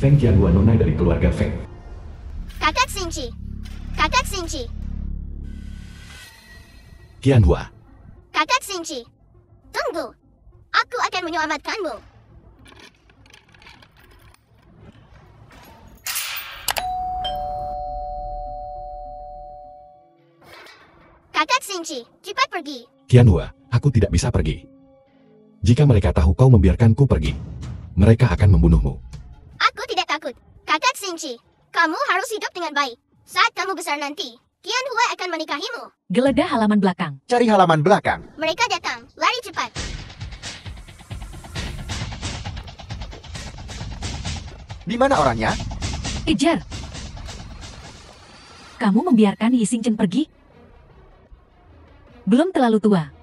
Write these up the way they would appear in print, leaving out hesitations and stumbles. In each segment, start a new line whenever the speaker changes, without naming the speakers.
Feng Qianhua, nona dari keluarga Feng.
Kakak Xingqi. Kakak Xingqi.
Qianhua.
Kakak Xingqi. Tunggu. Aku akan menyelamatkanmu. Kakak Xingqi, cepat pergi.
Qianhua, aku tidak bisa pergi. Jika mereka tahu kau membiarkanku pergi, mereka akan membunuhmu.
Aku tidak takut. Kakak Xingqi, kamu harus hidup dengan baik. Saat kamu besar nanti, Qianhua akan menikahimu.
Geledah halaman belakang.
Cari halaman belakang.
Mereka datang, lari cepat.
Di mana orangnya?
Kejar. Kamu membiarkan Yi Xingchen pergi? Belum terlalu tua.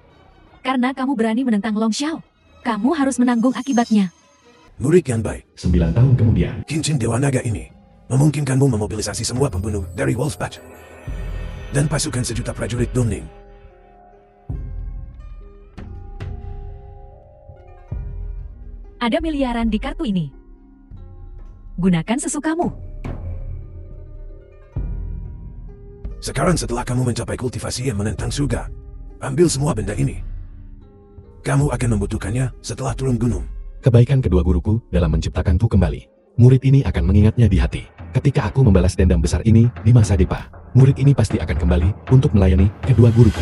Karena kamu berani menentang Long Xiao. Kamu harus menanggung akibatnya.
Murid yang baik.
9 tahun kemudian,
Cincin Dewa Naga ini memungkinkanmu memobilisasi semua pembunuh dari Wolfpack dan pasukan 1.000.000 prajurit Dongning.
Ada miliaran di kartu ini. Gunakan sesukamu.
Sekarang setelah kamu mencapai kultivasi yang menentang surga, ambil semua benda ini. Kamu akan membutuhkannya setelah turun gunung.
kebaikan kedua guruku dalam menciptakanku kembali. Murid ini akan mengingatnya di hati. Ketika aku membalas dendam besar ini di masa depan, murid ini pasti akan kembali untuk melayani kedua guruku.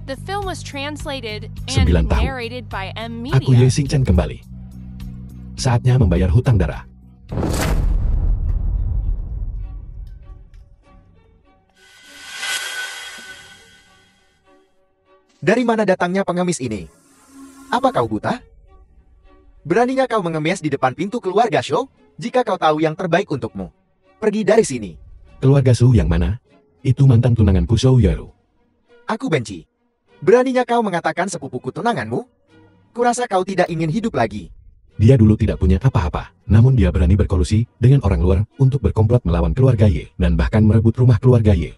The film was translated
9
and
tahun.
narrated by M
Aku Ye
Media.
Xingchen kembali. Saatnya membayar hutang darah.
Dari mana datangnya pengemis ini? Apa kau buta? Beraninya kau mengemis di depan pintu keluarga Shou? Jika kau tahu yang terbaik untukmu, pergi dari sini.
Keluarga Su yang mana? Itu mantan tunanganku Shou Yaru.
Aku benci. Beraninya kau mengatakan sepupuku tunanganmu? Kurasa kau tidak ingin hidup lagi.
Dia dulu tidak punya apa-apa, namun dia berani berkolusi dengan orang luar untuk berkomplot melawan keluarga Ye, dan bahkan merebut rumah keluarga Ye.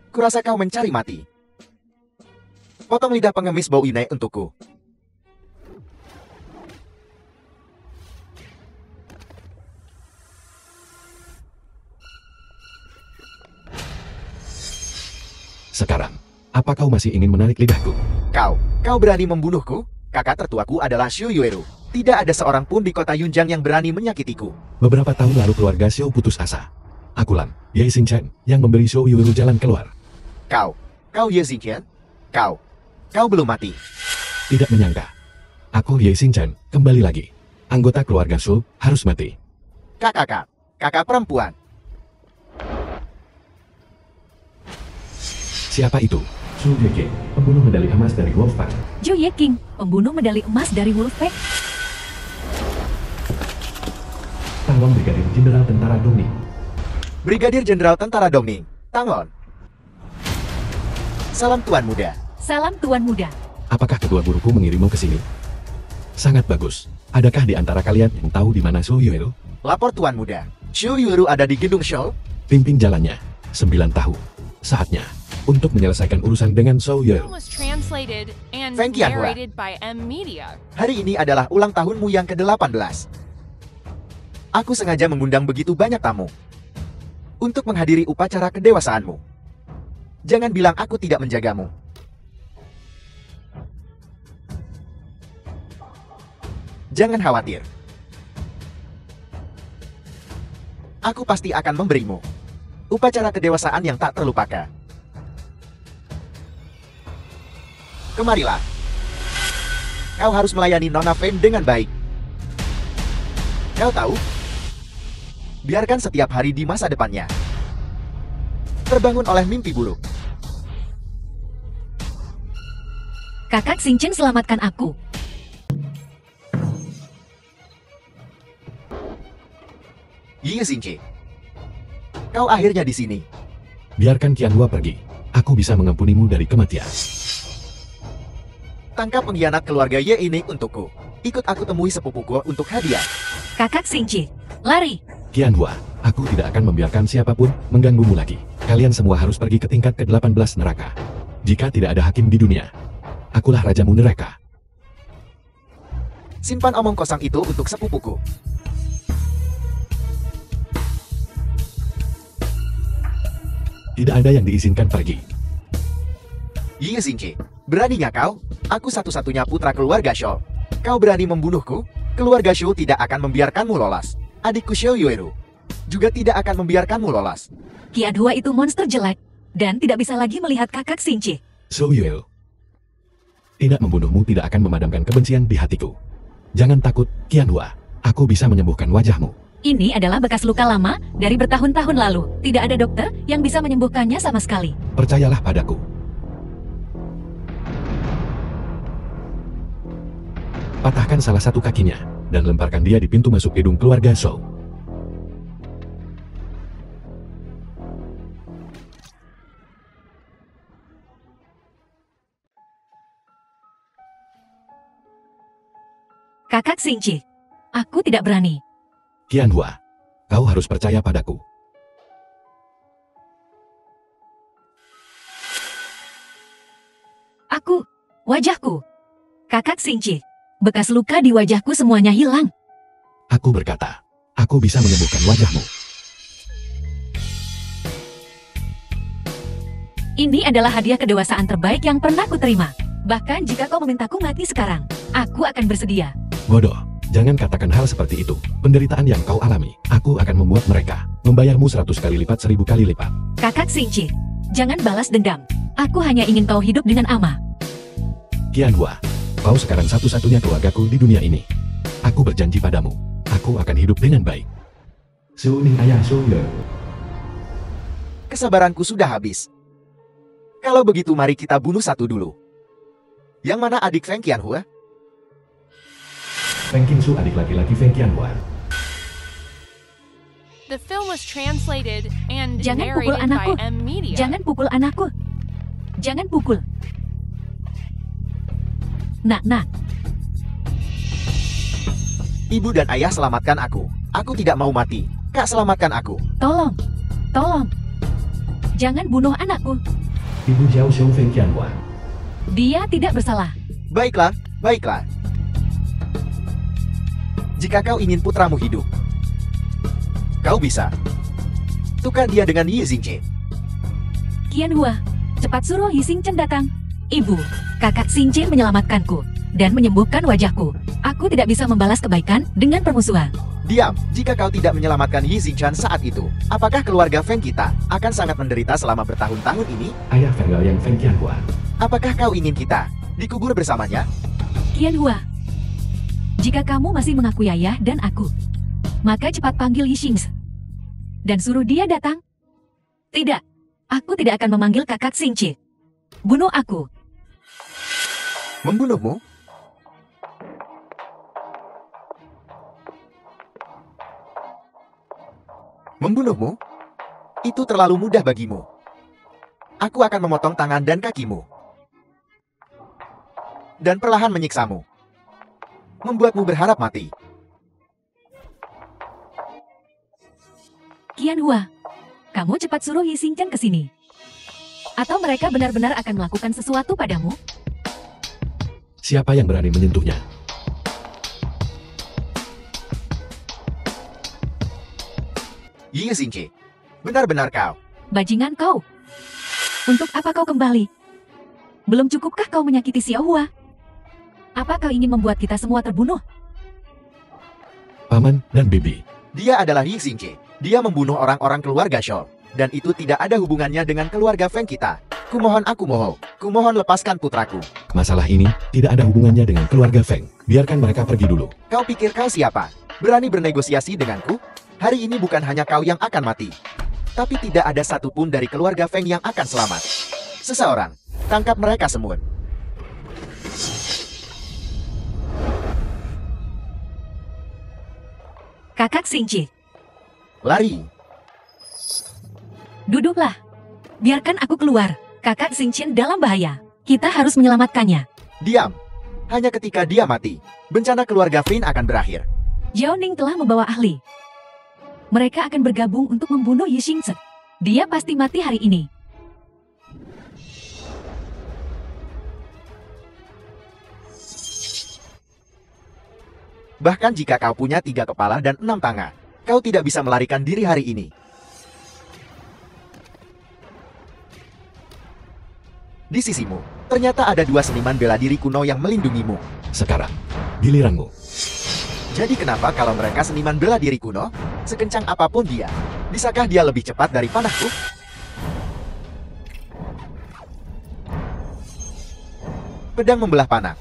Kurasa kau mencari mati. Potong lidah pengemis bau inai untukku.
Sekarang, apa kau masih ingin menarik lidahku?
Kau berani membunuhku? Kakak tertuaku adalah Xu Yueru. Tidak ada seorang pun di kota Yunjiang yang berani menyakitiku.
Beberapa tahun lalu keluarga Xiao putus asa. Akulah Ye Xingchen yang memberi Shou Yueru jalan keluar.
Kau Ye Xingchen? Kau belum mati.
Tidak menyangka. Aku Ye Xingchen kembali lagi. Anggota keluarga Shou harus mati.
Kakak perempuan.
Siapa itu? Su Yeking, pembunuh medali emas dari Wolfpack.
Zhou Yeking, pembunuh medali emas dari Wolfpack.
Tanglong Brigadir Jenderal Tentara Dongning.
Brigadir Jenderal Tentara Dongning. Tanglong. Salam Tuan Muda.
Salam Tuan Muda.
Apakah kedua guruku mengirimmu ke sini? Sangat bagus. Adakah di antara kalian yang tahu di mana Shou Yueru?
Lapor Tuan Muda. Xu Yueru ada di gedung Shou.
Pimpin jalannya. 9 tahun. Saatnya untuk menyelesaikan urusan dengan Shou
The
Yueru.
film was translated and
Feng Qianhua.
narrated by M Media.
Hari ini adalah ulang tahunmu yang ke-18. Aku sengaja mengundang begitu banyak tamu untuk menghadiri upacara kedewasaanmu. Jangan bilang aku tidak menjagamu. Jangan khawatir. Aku pasti akan memberimu upacara kedewasaan yang tak terlupakan. Kemarilah. Kau harus melayani Nona Feng dengan baik. Kau tahu? Biarkan setiap hari di masa depannya terbangun oleh mimpi buruk.
Kakak Xingchen selamatkan aku.
Ye Xingchen, kau akhirnya di sini.
Biarkan Qianhua pergi. Aku bisa mengampunimu dari kematian.
Tangkap pengkhianat keluarga Ye ini untukku. Ikut aku temui sepupuku untuk hadiah.
Kakak Xingchen, lari.
Qianhua, aku tidak akan membiarkan siapapun mengganggumu lagi. Kalian semua harus pergi ke tingkat ke-18 neraka. Jika tidak ada hakim di dunia, akulah rajamu neraka.
Simpan omong kosong itu untuk sepupuku.
Tidak ada yang diizinkan pergi.
Yi Xingqi, beraninya kau? Aku satu-satunya putra keluarga Shou. Kau berani membunuhku? Keluarga Shou tidak akan membiarkanmu lolos. Adikku Xiao Yueru juga tidak akan membiarkanmu lolos.
Qian Hua itu monster jelek, dan tidak bisa lagi melihat kakak Xingqi.
Shou Yuel, tidak membunuhmu tidak akan memadamkan kebencian di hatiku. Jangan takut, Qian Hua. Aku bisa menyembuhkan wajahmu.
Ini adalah bekas luka lama dari bertahun-tahun lalu. Tidak ada dokter yang bisa menyembuhkannya sama sekali.
Percayalah padaku. Patahkan salah satu kakinya, dan lemparkan dia di pintu masuk gedung keluarga Shou.
Kakak Xingqi, aku tidak berani.
Qian Hua, kau harus percaya padaku.
Wajahku. Kakak Xingqi, bekas luka di wajahku semuanya hilang.
Aku berkata, aku bisa menyembuhkan wajahmu.
Ini adalah hadiah kedewasaan terbaik yang pernah kuterima. Bahkan jika kau memintaku mati sekarang, aku akan bersedia.
Bodoh, jangan katakan hal seperti itu. Penderitaan yang kau alami, aku akan membuat mereka membayarmu 100 kali lipat, 1000 kali lipat.
Kakak Xingqi, jangan balas dendam. Aku hanya ingin kau hidup dengan aman.
Qian Hua, kau sekarang satu-satunya keluargaku di dunia ini. Aku berjanji padamu, aku akan hidup dengan baik. Su Ning Ayah Su Ye.
Kesabaranku sudah habis. Kalau begitu mari kita bunuh satu dulu. Yang mana adik Feng Qian Hua?
Feng Qingsu, adik laki-laki Feng Qian Hua.
The film was translated and
Jangan pukul
narrated by
anakku.
M Media.
Jangan pukul anakku. Jangan pukul. Nak.
Ibu dan ayah selamatkan aku. Aku tidak mau mati. Kak, selamatkan aku.
Tolong. Jangan bunuh anakku.
Ibu Jiao Xiu Feng Qian Hua.
Dia tidak bersalah.
Baiklah. Jika kau ingin putramu hidup, kau bisa. Tukar dia dengan Yi Xingqi.
Qian Hua, cepat suruh Yi Xingchen datang. Ibu, kakak Xingqi menyelamatkanku dan menyembuhkan wajahku. Aku tidak bisa membalas kebaikan dengan permusuhan.
Diam, jika kau tidak menyelamatkan Yi Xingchen saat itu, apakah keluarga Feng kita akan sangat menderita selama bertahun-tahun ini?
Ayah Feng Liao yang Feng Qian Hua.
Apakah kau ingin kita dikubur bersamanya?
Qian Hua, jika kamu masih mengakui ayah dan aku, maka cepat panggil Yi Xingchen dan suruh dia datang. Tidak, aku tidak akan memanggil kakak Xingqi. Bunuh aku.
Membunuhmu? Membunuhmu? Itu terlalu mudah bagimu. Aku akan memotong tangan dan kakimu. Dan perlahan menyiksamu. Membuatmu berharap mati.
Qian Hua, kamu cepat suruh Yi Xingchen ke sini. Atau mereka benar-benar akan melakukan sesuatu padamu?
Siapa yang berani menyentuhnya?
Yi Xingqi, benar-benar kau.
Bajingan kau. Untuk apa kau kembali? Belum cukupkah kau menyakiti Xiao Hua? Apa kau ingin membuat kita semua terbunuh?
Paman dan Bibi.
Dia adalah Yi Xingqi. Dia membunuh orang-orang keluarga Shou. Dan itu tidak ada hubungannya dengan keluarga Feng kita. Aku mohon lepaskan putraku.
Masalah ini tidak ada hubungannya dengan keluarga Feng. Biarkan mereka pergi dulu.
Kau pikir kau siapa? Berani bernegosiasi denganku? Hari ini bukan hanya kau yang akan mati. Tapi tidak ada satupun dari keluarga Feng yang akan selamat. Seseorang, tangkap mereka semua.
Kakak Xingqi,
Lari.
duduklah. Biarkan aku keluar. Kakak Xingqi dalam bahaya. Kita harus menyelamatkannya.
Diam. Hanya ketika dia mati, bencana keluarga Feng akan berakhir.
Jiao Ning telah membawa ahli. Mereka akan bergabung untuk membunuh Yi Xingchen. Dia pasti mati hari ini.
Bahkan jika kau punya 3 kepala dan 6 tangan, kau tidak bisa melarikan diri hari ini. Di sisimu, ternyata ada 2 seniman bela diri kuno yang melindungimu.
Sekarang, giliranmu.
Jadi kenapa kalau mereka seniman bela diri kuno, sekencang apapun dia, bisakah dia lebih cepat dari panahku? Pedang membelah panah.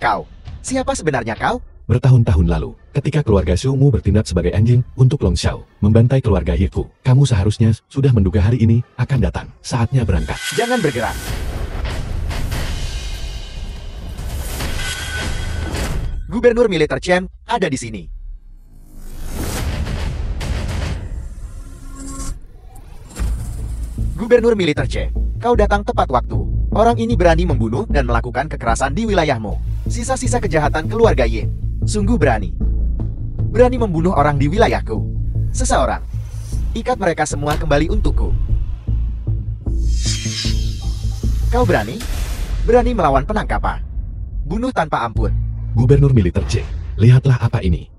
Kau, siapa sebenarnya kau?
Bertahun-tahun lalu, ketika keluarga Xiumu bertindak sebagai anjing untuk Long Xiao, membantai keluarga Yeku, kamu seharusnya sudah menduga hari ini akan datang. Saatnya berangkat.
Jangan bergerak. Gubernur militer Chen ada di sini. Gubernur militer Chen, kau datang tepat waktu. Orang ini berani membunuh dan melakukan kekerasan di wilayahmu. Sisa-sisa kejahatan keluarga Ye. Sungguh berani. Berani membunuh orang di wilayahku. Seseorang. Ikat mereka semua kembali untukku. Kau berani? Berani melawan penangkapan. Bunuh tanpa ampun.
Gubernur militer C, lihatlah apa ini.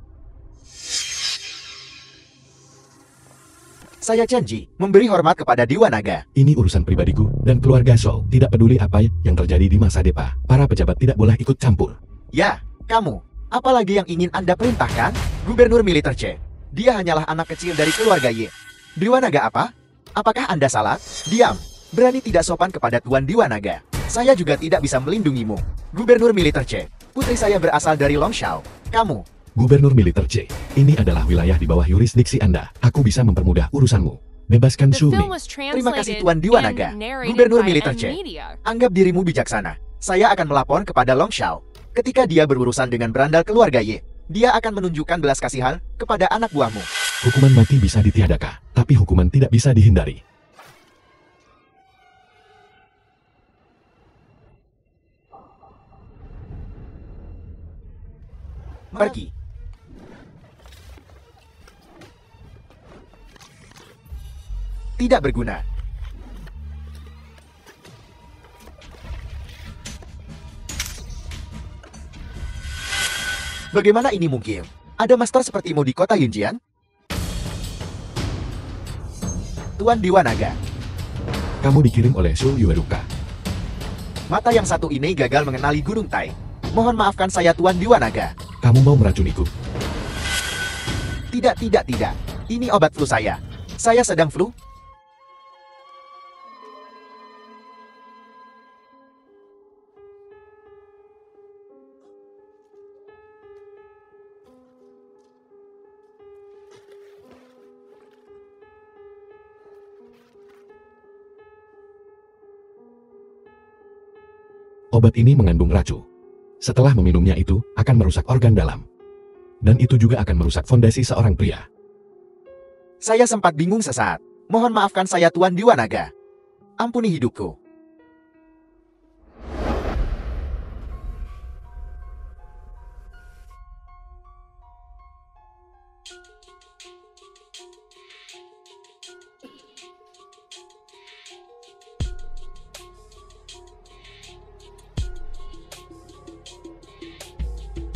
Saya Chen Ji, memberi hormat kepada Dewa Naga.
Ini urusan pribadiku dan keluarga Zhou. Tidak peduli apa yang terjadi di masa depan. Para pejabat tidak boleh ikut campur.
Ya, kamu. Apalagi yang ingin Anda perintahkan? Gubernur militer C. Dia hanyalah anak kecil dari keluarga Ye. Dewa Naga apa? Apakah Anda salah? Diam. Berani tidak sopan kepada Tuan Dewa Naga. Saya juga tidak bisa melindungimu. Gubernur militer C. Putri saya berasal dari Long Xiao. Kamu.
Gubernur militer C, ini adalah wilayah di bawah yurisdiksi Anda. Aku bisa mempermudah urusanmu. Bebaskan
The
Su
film
Ming.
was
Terima kasih
translated
Tuan Dewa
and
Naga.
narrated
Gubernur
by
militer
N
C.
Media.
Anggap dirimu bijaksana. Saya akan melapor kepada Long Xiao. Ketika dia berurusan dengan berandal keluarga Ye, dia akan menunjukkan belas kasihan kepada anak buahmu.
Hukuman mati bisa ditiadakan, tapi hukuman tidak bisa dihindari.
Pergi. Tidak berguna. Bagaimana ini mungkin? Ada master sepertimu di kota Yunjian? Tuan Dewa Naga,
Kamu dikirim oleh Su Yueruka.
mata yang satu ini gagal mengenali Gunung Tai. Mohon maafkan saya Tuan Dewa Naga.
Kamu mau meracuniku?
Tidak. Ini obat flu saya. Saya sedang flu.
Obat ini mengandung racun. Setelah meminumnya itu, akan merusak organ dalam. Dan itu juga akan merusak fondasi seorang pria.
Saya sempat bingung sesaat. Mohon maafkan saya Tuan Dewa Naga. Ampuni hidupku.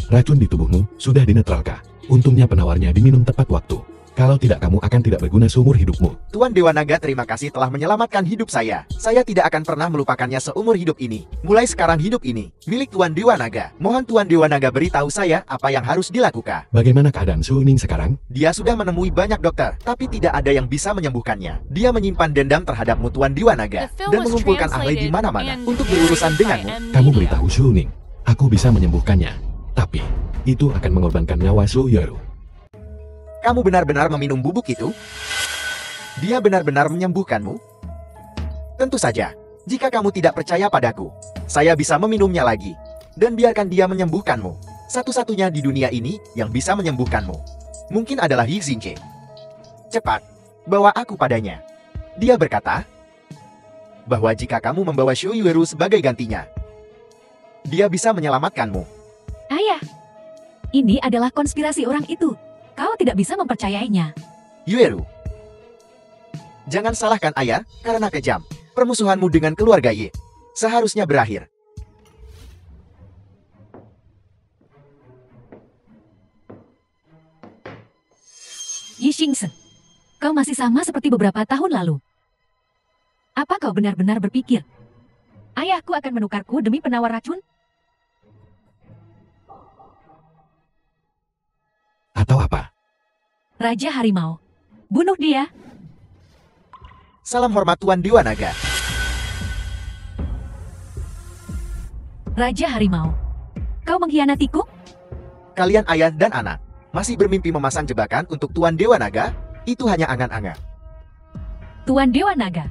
Racun di tubuhmu sudah dinetralkan. Untungnya penawarnya diminum tepat waktu. Kalau tidak, kamu akan tidak berguna seumur hidupmu.
Tuan Dewa Naga, terima kasih telah menyelamatkan hidup saya. Saya tidak akan pernah melupakannya seumur hidup ini. Mulai sekarang hidup ini milik Tuan Dewa Naga. Mohon Tuan Dewa Naga beritahu saya apa yang harus dilakukan.
Bagaimana keadaan Su Ning sekarang?
Dia sudah menemui banyak dokter, tapi tidak ada yang bisa menyembuhkannya. Dia menyimpan dendam terhadapmu Tuan Dewa Naga
The film
dan
was
mengumpulkan ahli di
translated
mana-mana
and
untuk berurusan
narrated by
denganmu.
N
Kamu
Media.
beritahu Su Ning, aku bisa menyembuhkannya. Tapi, itu akan mengorbankan nyawa Su Yeru.
Kamu benar-benar meminum bubuk itu? Dia benar-benar menyembuhkanmu? Tentu saja. Jika kamu tidak percaya padaku, saya bisa meminumnya lagi. Dan biarkan dia menyembuhkanmu. Satu-satunya di dunia ini yang bisa menyembuhkanmu. Mungkin adalah Yi Xinche. Cepat, bawa aku padanya. Dia berkata bahwa jika kamu membawa Shu Yueru sebagai gantinya, dia bisa menyelamatkanmu.
Ayah, ini adalah konspirasi orang itu. Kau tidak bisa mempercayainya.
Yueru, jangan salahkan ayah karena kejam. Permusuhanmu dengan keluarga Ye seharusnya berakhir.
Yi Xingse, kau masih sama seperti beberapa tahun lalu. Apa kau benar-benar berpikir ayahku akan menukarku demi penawar racun?
Atau apa?
Raja Harimau, bunuh dia.
Salam hormat Tuan Dewa Naga.
Raja Harimau, kau mengkhianatiku?
Kalian ayah dan anak masih bermimpi memasang jebakan untuk Tuan Dewa Naga? Itu hanya angan-angan.
Tuan Dewa Naga,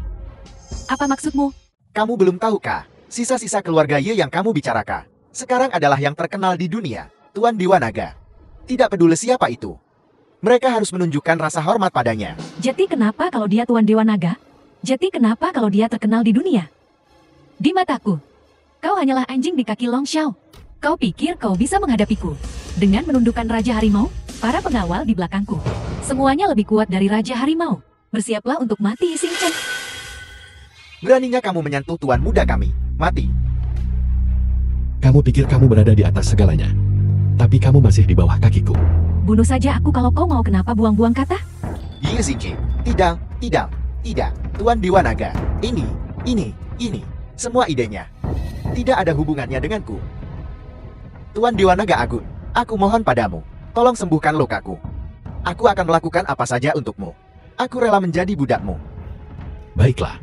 apa maksudmu?
Kamu belum tahukah? Sisa-sisa keluarga Ye yang kamu bicarakan sekarang adalah yang terkenal di dunia, Tuan Dewa Naga. Tidak peduli siapa itu, mereka harus menunjukkan rasa hormat padanya.
Jadi kenapa kalau dia Tuan Dewa Naga? Jadi kenapa kalau dia terkenal di dunia? Di mataku, kau hanyalah anjing di kaki Long Xiao. Kau pikir kau bisa menghadapiku dengan menundukkan Raja Harimau? Para pengawal di belakangku, semuanya lebih kuat dari Raja Harimau. Bersiaplah untuk mati, Yi Xingchen.
Beraninya kamu menyentuh tuan muda kami. Mati.
Kamu pikir kamu berada di atas segalanya, tapi kamu masih di bawah kakiku.
Bunuh saja aku kalau kau mau. Kenapa buang-buang kata?
Yi Xingchen. Tidak, tidak, tidak. Tuan Dewa Naga. Ini. Semua idenya tidak ada hubungannya denganku. Tuan Dewa Naga Agung, aku mohon padamu, tolong sembuhkan lukaku. Aku akan melakukan apa saja untukmu. Aku rela menjadi budakmu.
Baiklah,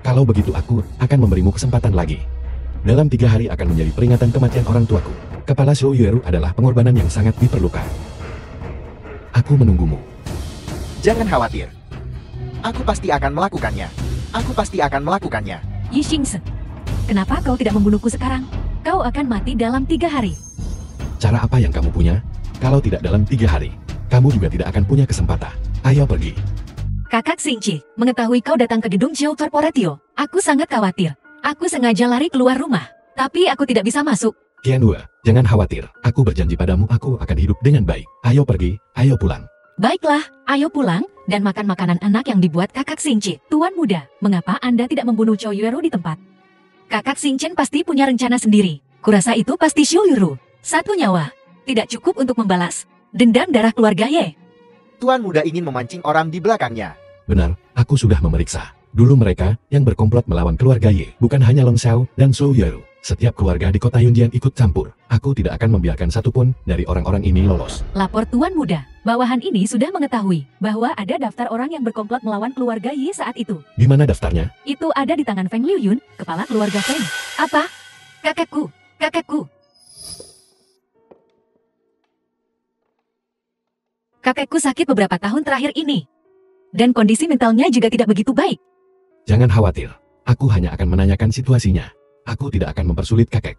kalau begitu aku akan memberimu kesempatan lagi. Dalam 3 hari akan menjadi peringatan kematian orang tuaku. Kepala Shou Yueru adalah pengorbanan yang sangat diperlukan. Aku menunggumu.
Jangan khawatir. Aku pasti akan melakukannya. Aku pasti akan melakukannya.
Yi Xingse, kenapa kau tidak membunuhku sekarang? Kau akan mati dalam 3 hari.
Cara apa yang kamu punya? Kalau tidak dalam 3 hari, kamu juga tidak akan punya kesempatan. Ayo pergi.
Kakak Xingqi, mengetahui kau datang ke gedung Jiu Corporatio, aku sangat khawatir. Aku sengaja lari keluar rumah, tapi aku tidak bisa masuk.
Qianhua, jangan khawatir. Aku berjanji padamu aku akan hidup dengan baik. Ayo pergi, ayo pulang.
Baiklah, ayo pulang dan makan makanan anak yang dibuat kakak Xingqi. Tuan muda, mengapa Anda tidak membunuh Chou Yueru di tempat? Kakak Xingchen pasti punya rencana sendiri. Kurasa itu pasti Shou Yueru. 1 nyawa tidak cukup untuk membalas dendam darah keluarga Ye.
Tuan muda ingin memancing orang di belakangnya.
Benar, aku sudah memeriksa. Dulu mereka yang berkomplot melawan keluarga Ye, bukan hanya Long Xiao dan Shou Yueru. Setiap keluarga di kota Yunjian ikut campur. Aku tidak akan membiarkan satupun dari orang-orang ini lolos.
Lapor Tuan muda, bawahan ini sudah mengetahui bahwa ada daftar orang yang berkomplot melawan keluarga Ye saat itu.
Di mana daftarnya?
Itu ada di tangan Feng Liuyun, kepala keluarga Feng. Apa? Kakekku, kakekku. Kakekku sakit beberapa tahun terakhir ini. Dan kondisi mentalnya juga tidak begitu baik.
Jangan khawatir. Aku hanya akan menanyakan situasinya. Aku tidak akan mempersulit kakek.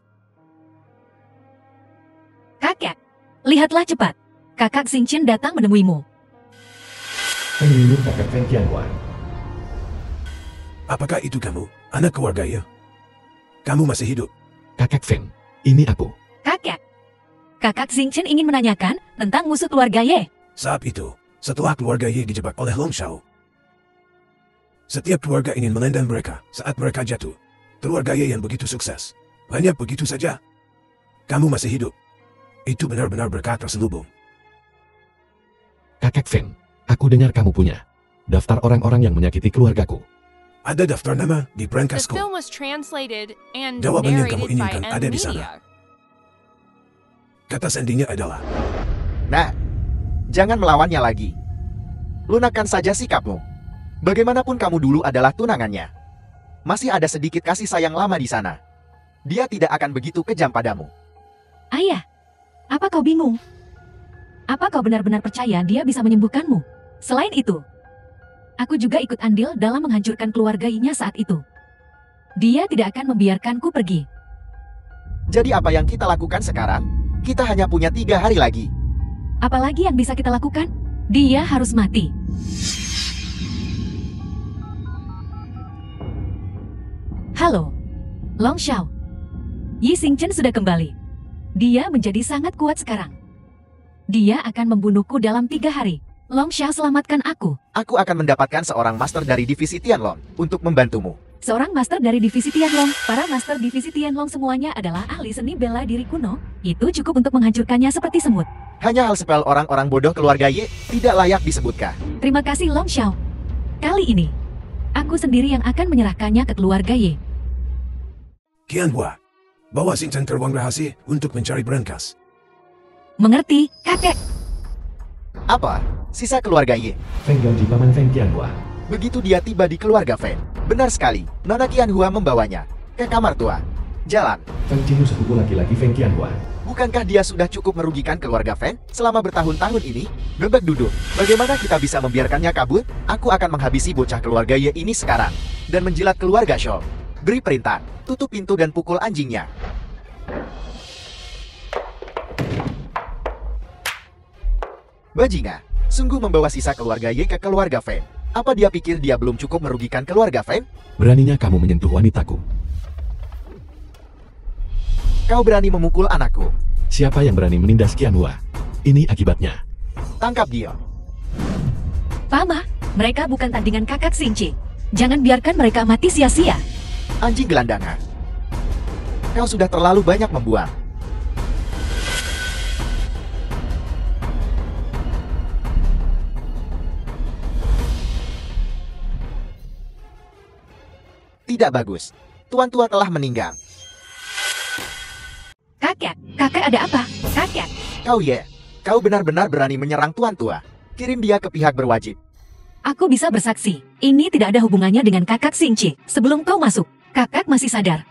Kakek, lihatlah cepat. Kakak Xingchen datang menemuimu.
Penghulu kakek Feng Qianhua.
Apakah itu kamu, anak keluarga ya? Kamu masih hidup?
Kakek Feng, ini aku.
Kakek, kakak Xingchen ingin menanyakan tentang musuh keluarga Ye.
Saat itu, setelah keluarga Ye dijebak oleh Long Xiao, setiap keluarga ingin melendam mereka saat mereka jatuh. Keluarga Ye yang begitu sukses, hanya begitu saja. Kamu masih hidup. Itu benar-benar berkat terselubung.
Kakek Feng, aku dengar kamu punya daftar orang-orang yang menyakiti keluargaku.
Ada daftar nama di
The
brankasku.
film was translated and
Jawaban yang kamu
narrated by
inginkan ada di sana.
Media.
Kata sandinya adalah,
Nah, jangan melawannya lagi. Lunakan saja sikapmu. Bagaimanapun kamu dulu adalah tunangannya. Masih ada sedikit kasih sayang lama di sana. Dia tidak akan begitu kejam padamu.
Ayah, apa kau bingung? Apa kau benar-benar percaya dia bisa menyembuhkanmu? Selain itu, aku juga ikut andil dalam menghancurkan keluarganya saat itu. Dia tidak akan membiarkanku pergi.
Jadi apa yang kita lakukan sekarang? Kita hanya punya 3 hari lagi.
Apalagi yang bisa kita lakukan? Dia harus mati. Halo, Long Xiao. Yi Xingchen sudah kembali. Dia menjadi sangat kuat sekarang. Dia akan membunuhku dalam 3 hari. Long Xiao, selamatkan aku.
Aku akan mendapatkan seorang master dari divisi Tianlong untuk membantumu.
seorang master dari divisi Tianlong. Para master divisi Tianlong semuanya adalah ahli seni bela diri kuno. Itu cukup untuk menghancurkannya seperti semut.
Hanya hal sepele orang-orang bodoh keluarga Ye tidak layak disebutkan.
Terima kasih Long Xiao. Kali ini, aku sendiri yang akan menyerahkannya ke keluarga Ye.
Qianhua, bawa Xingchen ke ruang rahasia untuk mencari berangkas.
Mengerti, kakek?
Apa? Sisa keluarga Ye.
Feng Yongji paman Feng Qianhua.
Begitu dia tiba di keluarga Feng, benar sekali, Nona Qianhua membawanya ke kamar tua. Jalan.
Feng Jinhu sepupu laki-laki Feng Qianhua.
Bukankah dia sudah cukup merugikan keluarga Feng selama bertahun-tahun ini? Bebek duduk. Bagaimana kita bisa membiarkannya kabur? Aku akan menghabisi bocah keluarga Ye ini sekarang. Dan menjilat keluarga Shaw. Beri perintah, tutup pintu dan pukul anjingnya. Bajingan, sungguh membawa sisa keluarga Ye ke keluarga Feng. Apa dia pikir dia belum cukup merugikan keluarga Feng?
Beraninya kamu menyentuh wanitaku.
Kau berani memukul anakku.
Siapa yang berani menindas Qianhua? Ini akibatnya.
Tangkap dia.
Pama, mereka bukan tandingan kakak Xingqi. Jangan biarkan mereka mati sia-sia.
Anjing gelandangan. Kau sudah terlalu banyak membuang. Tidak bagus. Tuan tua telah meninggal.
Kakek ada apa? Kakek.
Kau Ye, kau benar-benar berani menyerang tuan tua. Kirim dia ke pihak berwajib.
Aku bisa bersaksi, ini tidak ada hubungannya dengan kakak Xingqi. Sebelum kau masuk, kakak masih sadar.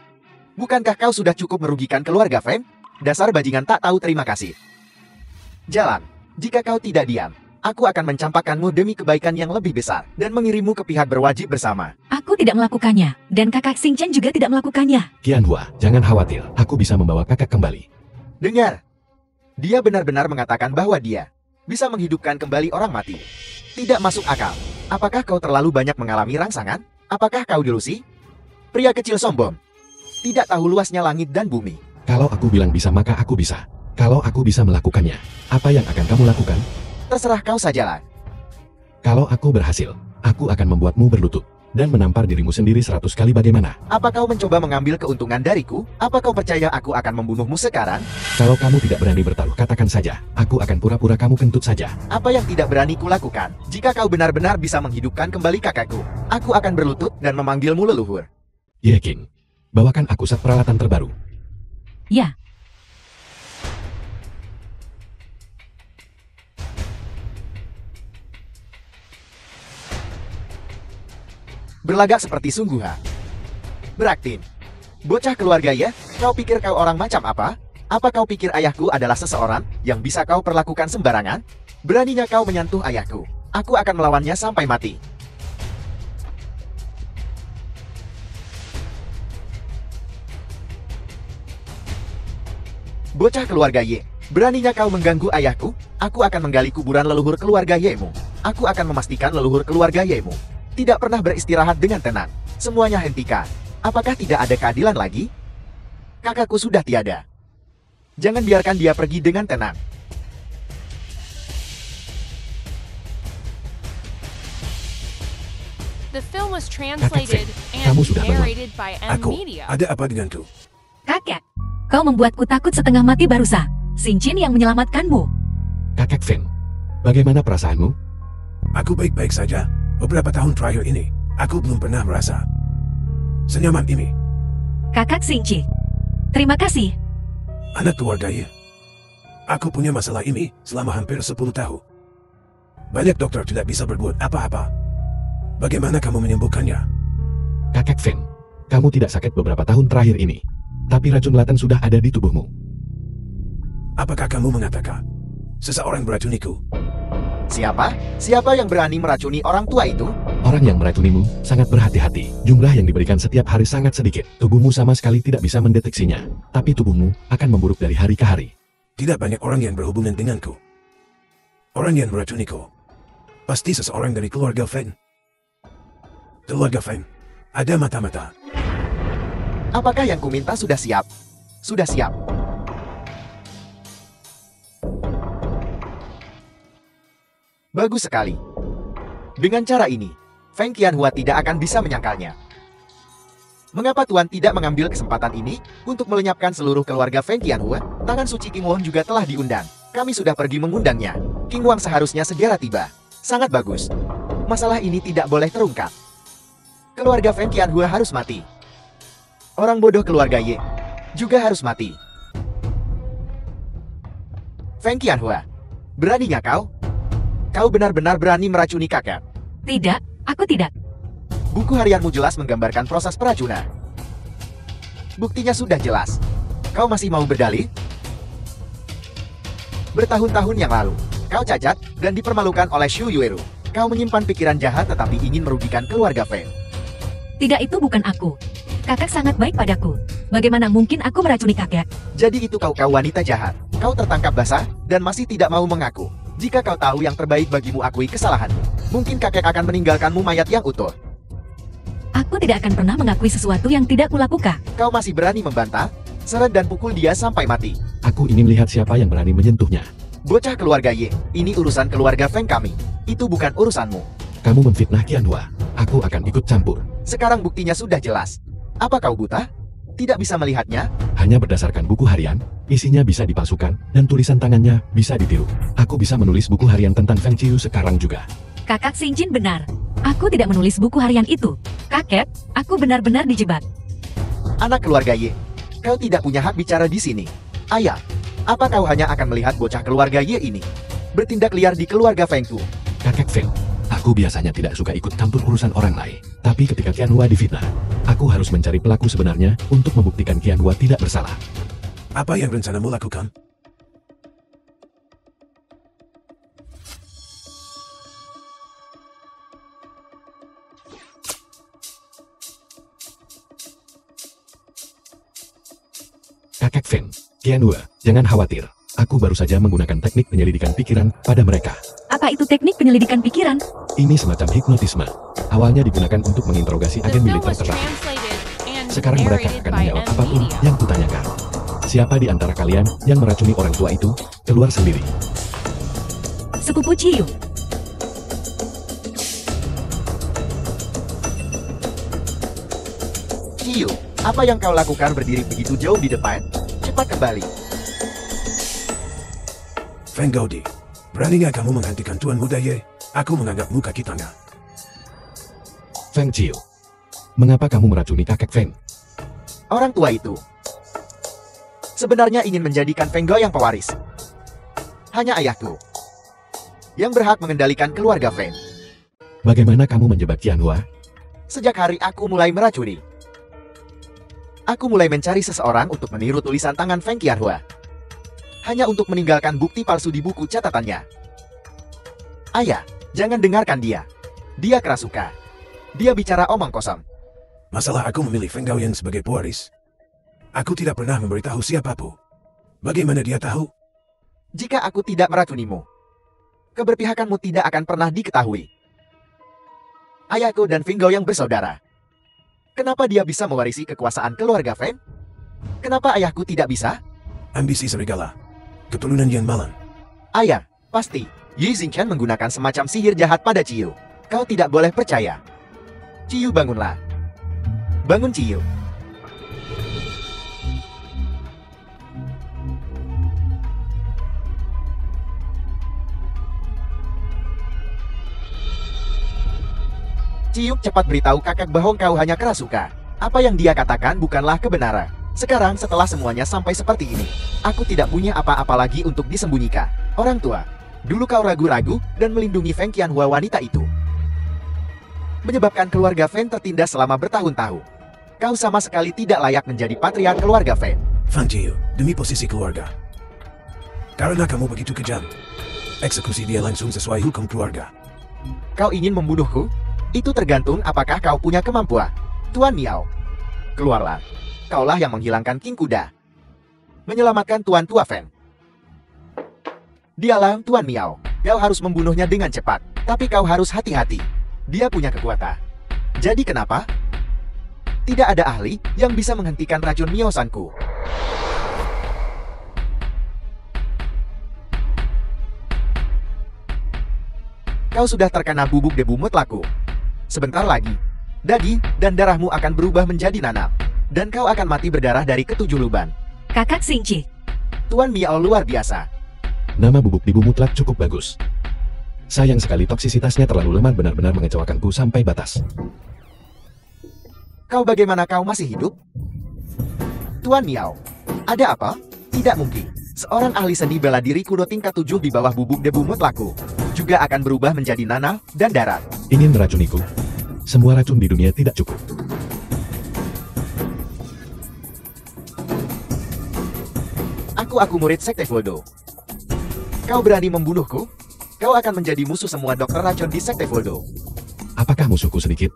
Bukankah kau sudah cukup merugikan keluarga Feng? Dasar bajingan tak tahu terima kasih. Jalan. Jika kau tidak diam, aku akan mencampakkanmu demi kebaikan yang lebih besar dan mengirimmu ke pihak berwajib bersama.
Aku tidak melakukannya, dan kakak Xingchen juga tidak melakukannya.
Qianhua, jangan khawatir. Aku bisa membawa kakak kembali.
Dengar. Dia benar-benar mengatakan bahwa dia bisa menghidupkan kembali orang mati. Tidak masuk akal. Apakah kau terlalu banyak mengalami rangsangan? Apakah kau delusi? Pria kecil sombong. Tidak tahu luasnya langit dan bumi.
Kalau aku bilang bisa maka aku bisa. Kalau aku bisa melakukannya, apa yang akan kamu lakukan?
Terserah kau sajalah.
Kalau aku berhasil, aku akan membuatmu berlutut dan menampar dirimu sendiri 100 kali bagaimana?
Apa kau mencoba mengambil keuntungan dariku? Apa kau percaya aku akan membunuhmu sekarang?
Kalau kamu tidak berani bertaruh, katakan saja. Aku akan pura-pura kamu kentut saja.
Apa yang tidak berani kulakukan? Jika kau benar-benar bisa menghidupkan kembali kakakku, aku akan berlutut dan memanggilmu leluhur.
Ye King, bawakan aku set peralatan terbaru.
Ya,
Berlagak seperti sungguhan. Beraktin. Bocah keluarga ya, kau pikir kau orang macam apa? Apa kau pikir ayahku adalah seseorang yang bisa kau perlakukan sembarangan? Beraninya kau menyentuh ayahku. Aku akan melawannya sampai mati. Bocah keluarga Ye, beraninya kau mengganggu ayahku? Aku akan menggali kuburan leluhur keluarga Yemu. Aku akan memastikan leluhur keluarga Yemu tidak pernah beristirahat dengan tenang. Semuanya hentikan. Apakah tidak ada keadilan lagi? Kakakku sudah tiada. Jangan biarkan dia pergi dengan tenang.
The film was translated and
kamu sudah bangun.
narrated by M
Aku,
Media.
ada apa denganku?
kakek. Kau membuatku takut setengah mati barusan. Xingqin yang menyelamatkanmu.
Kakak Fen, bagaimana perasaanmu?
Aku baik-baik saja. Beberapa tahun terakhir ini, aku belum pernah merasa senyaman ini.
Kakak Xingqi. Terima kasih.
Anak keluarga ya. Aku punya masalah ini selama hampir 10 tahun. Banyak dokter tidak bisa berbuat apa-apa. Bagaimana kamu menyembuhkannya?
Kakak Fen, kamu tidak sakit beberapa tahun terakhir ini. Tapi racun laten sudah ada di tubuhmu.
Apakah kamu mengatakan seseorang beracuniku?
Siapa? Siapa yang berani meracuni orang tua itu?
Orang yang meracunimu sangat berhati-hati. Jumlah yang diberikan setiap hari sangat sedikit. Tubuhmu sama sekali tidak bisa mendeteksinya. Tapi tubuhmu akan memburuk dari hari ke hari.
Tidak banyak orang yang berhubungan denganku. Orang yang meracuniku pasti seseorang dari keluarga Feng. Keluarga Feng, ada mata-mata.
Apakah yang kuminta sudah siap? Sudah siap. Bagus sekali. Dengan cara ini, Feng Qianhua tidak akan bisa menyangkalnya. Mengapa Tuan tidak mengambil kesempatan ini untuk melenyapkan seluruh keluarga Feng Qianhua? Tangan suci King Wang juga telah diundang. Kami sudah pergi mengundangnya. King Wang seharusnya segera tiba. Sangat bagus. Masalah ini tidak boleh terungkap. Keluarga Feng Qianhua harus mati. Orang bodoh keluarga Ye juga harus mati. Feng Qianhua, beraninya kau? Kau benar-benar berani meracuni kakek.
Tidak, aku tidak.
Buku harianmu jelas menggambarkan proses peracunan. Buktinya sudah jelas. Kau masih mau berdalih? Bertahun-tahun yang lalu, kau cacat dan dipermalukan oleh Xu Yueru. Kau menyimpan pikiran jahat tetapi ingin merugikan keluarga Feng.
Tidak, itu bukan aku. Kakak sangat baik padaku. Bagaimana mungkin aku meracuni kakek?
Jadi itu kau wanita jahat. Kau tertangkap basah dan masih tidak mau mengaku. Jika kau tahu yang terbaik bagimu akui kesalahanmu, mungkin kakek akan meninggalkanmu mayat yang utuh.
Aku tidak akan pernah mengakui sesuatu yang tidak kulakukan.
Kau masih berani membantah? Seret dan pukul dia sampai mati.
Aku ingin melihat siapa yang berani menyentuhnya.
Bocah keluarga Ye, ini urusan keluarga Feng kami. Itu bukan urusanmu.
Kamu memfitnah Qianhua. Aku akan ikut campur.
Sekarang buktinya sudah jelas. Apa kau buta? Tidak bisa melihatnya?
Hanya berdasarkan buku harian, isinya bisa dipalsukan, dan tulisan tangannya bisa ditiru. Aku bisa menulis buku harian tentang Feng Qiu sekarang juga.
Kakak Xinjin benar. Aku tidak menulis buku harian itu. Kakek, aku benar-benar dijebak.
Anak keluarga Ye, kau tidak punya hak bicara di sini. Ayah, apa kau hanya akan melihat bocah keluarga Ye ini bertindak liar di keluarga Feng Tu?
Kakek Feng, aku biasanya tidak suka ikut campur urusan orang lain. Tapi ketika Qianhua difitnah, aku harus mencari pelaku sebenarnya untuk membuktikan Qianhua tidak bersalah.
Apa yang rencanamu lakukan?
Kakek Feng, Qianhua, jangan khawatir. Aku baru saja menggunakan teknik penyelidikan pikiran pada mereka.
Apa itu teknik penyelidikan pikiran?
Ini semacam hipnotisme. Awalnya digunakan untuk menginterogasi
The
agen
film
militer
was
terakhir.
translated and
Sekarang mereka
narrated
akan
by
menjawab
M
apapun
Media.
yang kutanyakan. Siapa di antara kalian yang meracuni orang tua itu? Keluar sendiri.
Sepupu Ciu.
Ciu, apa yang kau lakukan berdiri begitu jauh di depan? Cepat kembali.
Feng Gaudi, beraninya kamu menghentikan Tuan Muda Ye? Aku menganggapmu kaki tangan.
Feng Qiu. Mengapa kamu meracuni kakek Feng?
Orang tua itu sebenarnya ingin menjadikan Feng Gao yang pewaris. Hanya ayahku yang berhak mengendalikan keluarga Feng.
Bagaimana kamu menjebak Qianhua?
Sejak hari aku mulai meracuni, aku mulai mencari seseorang untuk meniru tulisan tangan Feng Qianhua. Hanya untuk meninggalkan bukti palsu di buku catatannya. Ayah, jangan dengarkan dia. Dia kerasukan. Dia bicara omong kosong.
Masalah aku memilih Feng Gao yang sebagai pewaris. Aku tidak pernah memberitahu siapapun. Bagaimana dia tahu?
Jika aku tidak meracunimu, keberpihakanmu tidak akan pernah diketahui. Ayahku dan Feng Gao yang bersaudara. Kenapa dia bisa mewarisi kekuasaan keluarga Feng? Kenapa ayahku tidak bisa?
Ambisi serigala. Keturunan yang malang.
Ayah, pasti Yi Xingchen menggunakan semacam sihir jahat pada Ciu. Kau tidak boleh percaya. Ciu, bangunlah. Bangun, Ciu. Ciu, cepat beritahu kakak bahwa kau hanya kerasukan. Apa yang dia katakan bukanlah kebenaran. Sekarang setelah semuanya sampai seperti ini, aku tidak punya apa-apa lagi untuk disembunyikan. Orang tua, dulu kau ragu-ragu dan melindungi Feng Qianhua wanita itu. Menyebabkan keluarga Feng tertindas selama bertahun-tahun. Kau sama sekali tidak layak menjadi patriark keluarga Feng.
Fang Jiu, demi posisi keluarga. Karena kamu begitu kejam, eksekusi dia langsung sesuai hukum keluarga.
Kau ingin membunuhku? Itu tergantung apakah kau punya kemampuan. Tuan Miao, keluarlah. Kaulah yang menghilangkan King Kuda. Menyelamatkan Tuan Tua Feng. Dialah Tuan Miao. Kau harus membunuhnya dengan cepat. Tapi kau harus hati-hati. Dia punya kekuatan. Jadi kenapa? Tidak ada ahli yang bisa menghentikan racun Mio-sanku. Kau sudah terkena bubuk debu mutlaku. Sebentar lagi, Daging dan darahmu akan berubah menjadi nanap. Dan kau akan mati berdarah dari ketujuh lubang.
Kakak Xingqi.
Tuan Miao luar biasa.
Nama bubuk debu mutlak cukup bagus. Sayang sekali toksisitasnya terlalu lemah, benar-benar mengecewakanku sampai batas.
Kau bagaimana kau masih hidup? Tuan Miao, ada apa? Tidak mungkin. Seorang ahli seni bela diri kuno tingkat 7 di bawah bubuk debu mutlakku juga akan berubah menjadi nanah dan darat.
Ingin meracuniku? Semua racun di dunia tidak cukup.
Aku murid Sekte Voldo. Kau berani membunuhku? Kau akan menjadi musuh semua dokter racun di Sekte Voldo.
Apakah musuhku sedikit?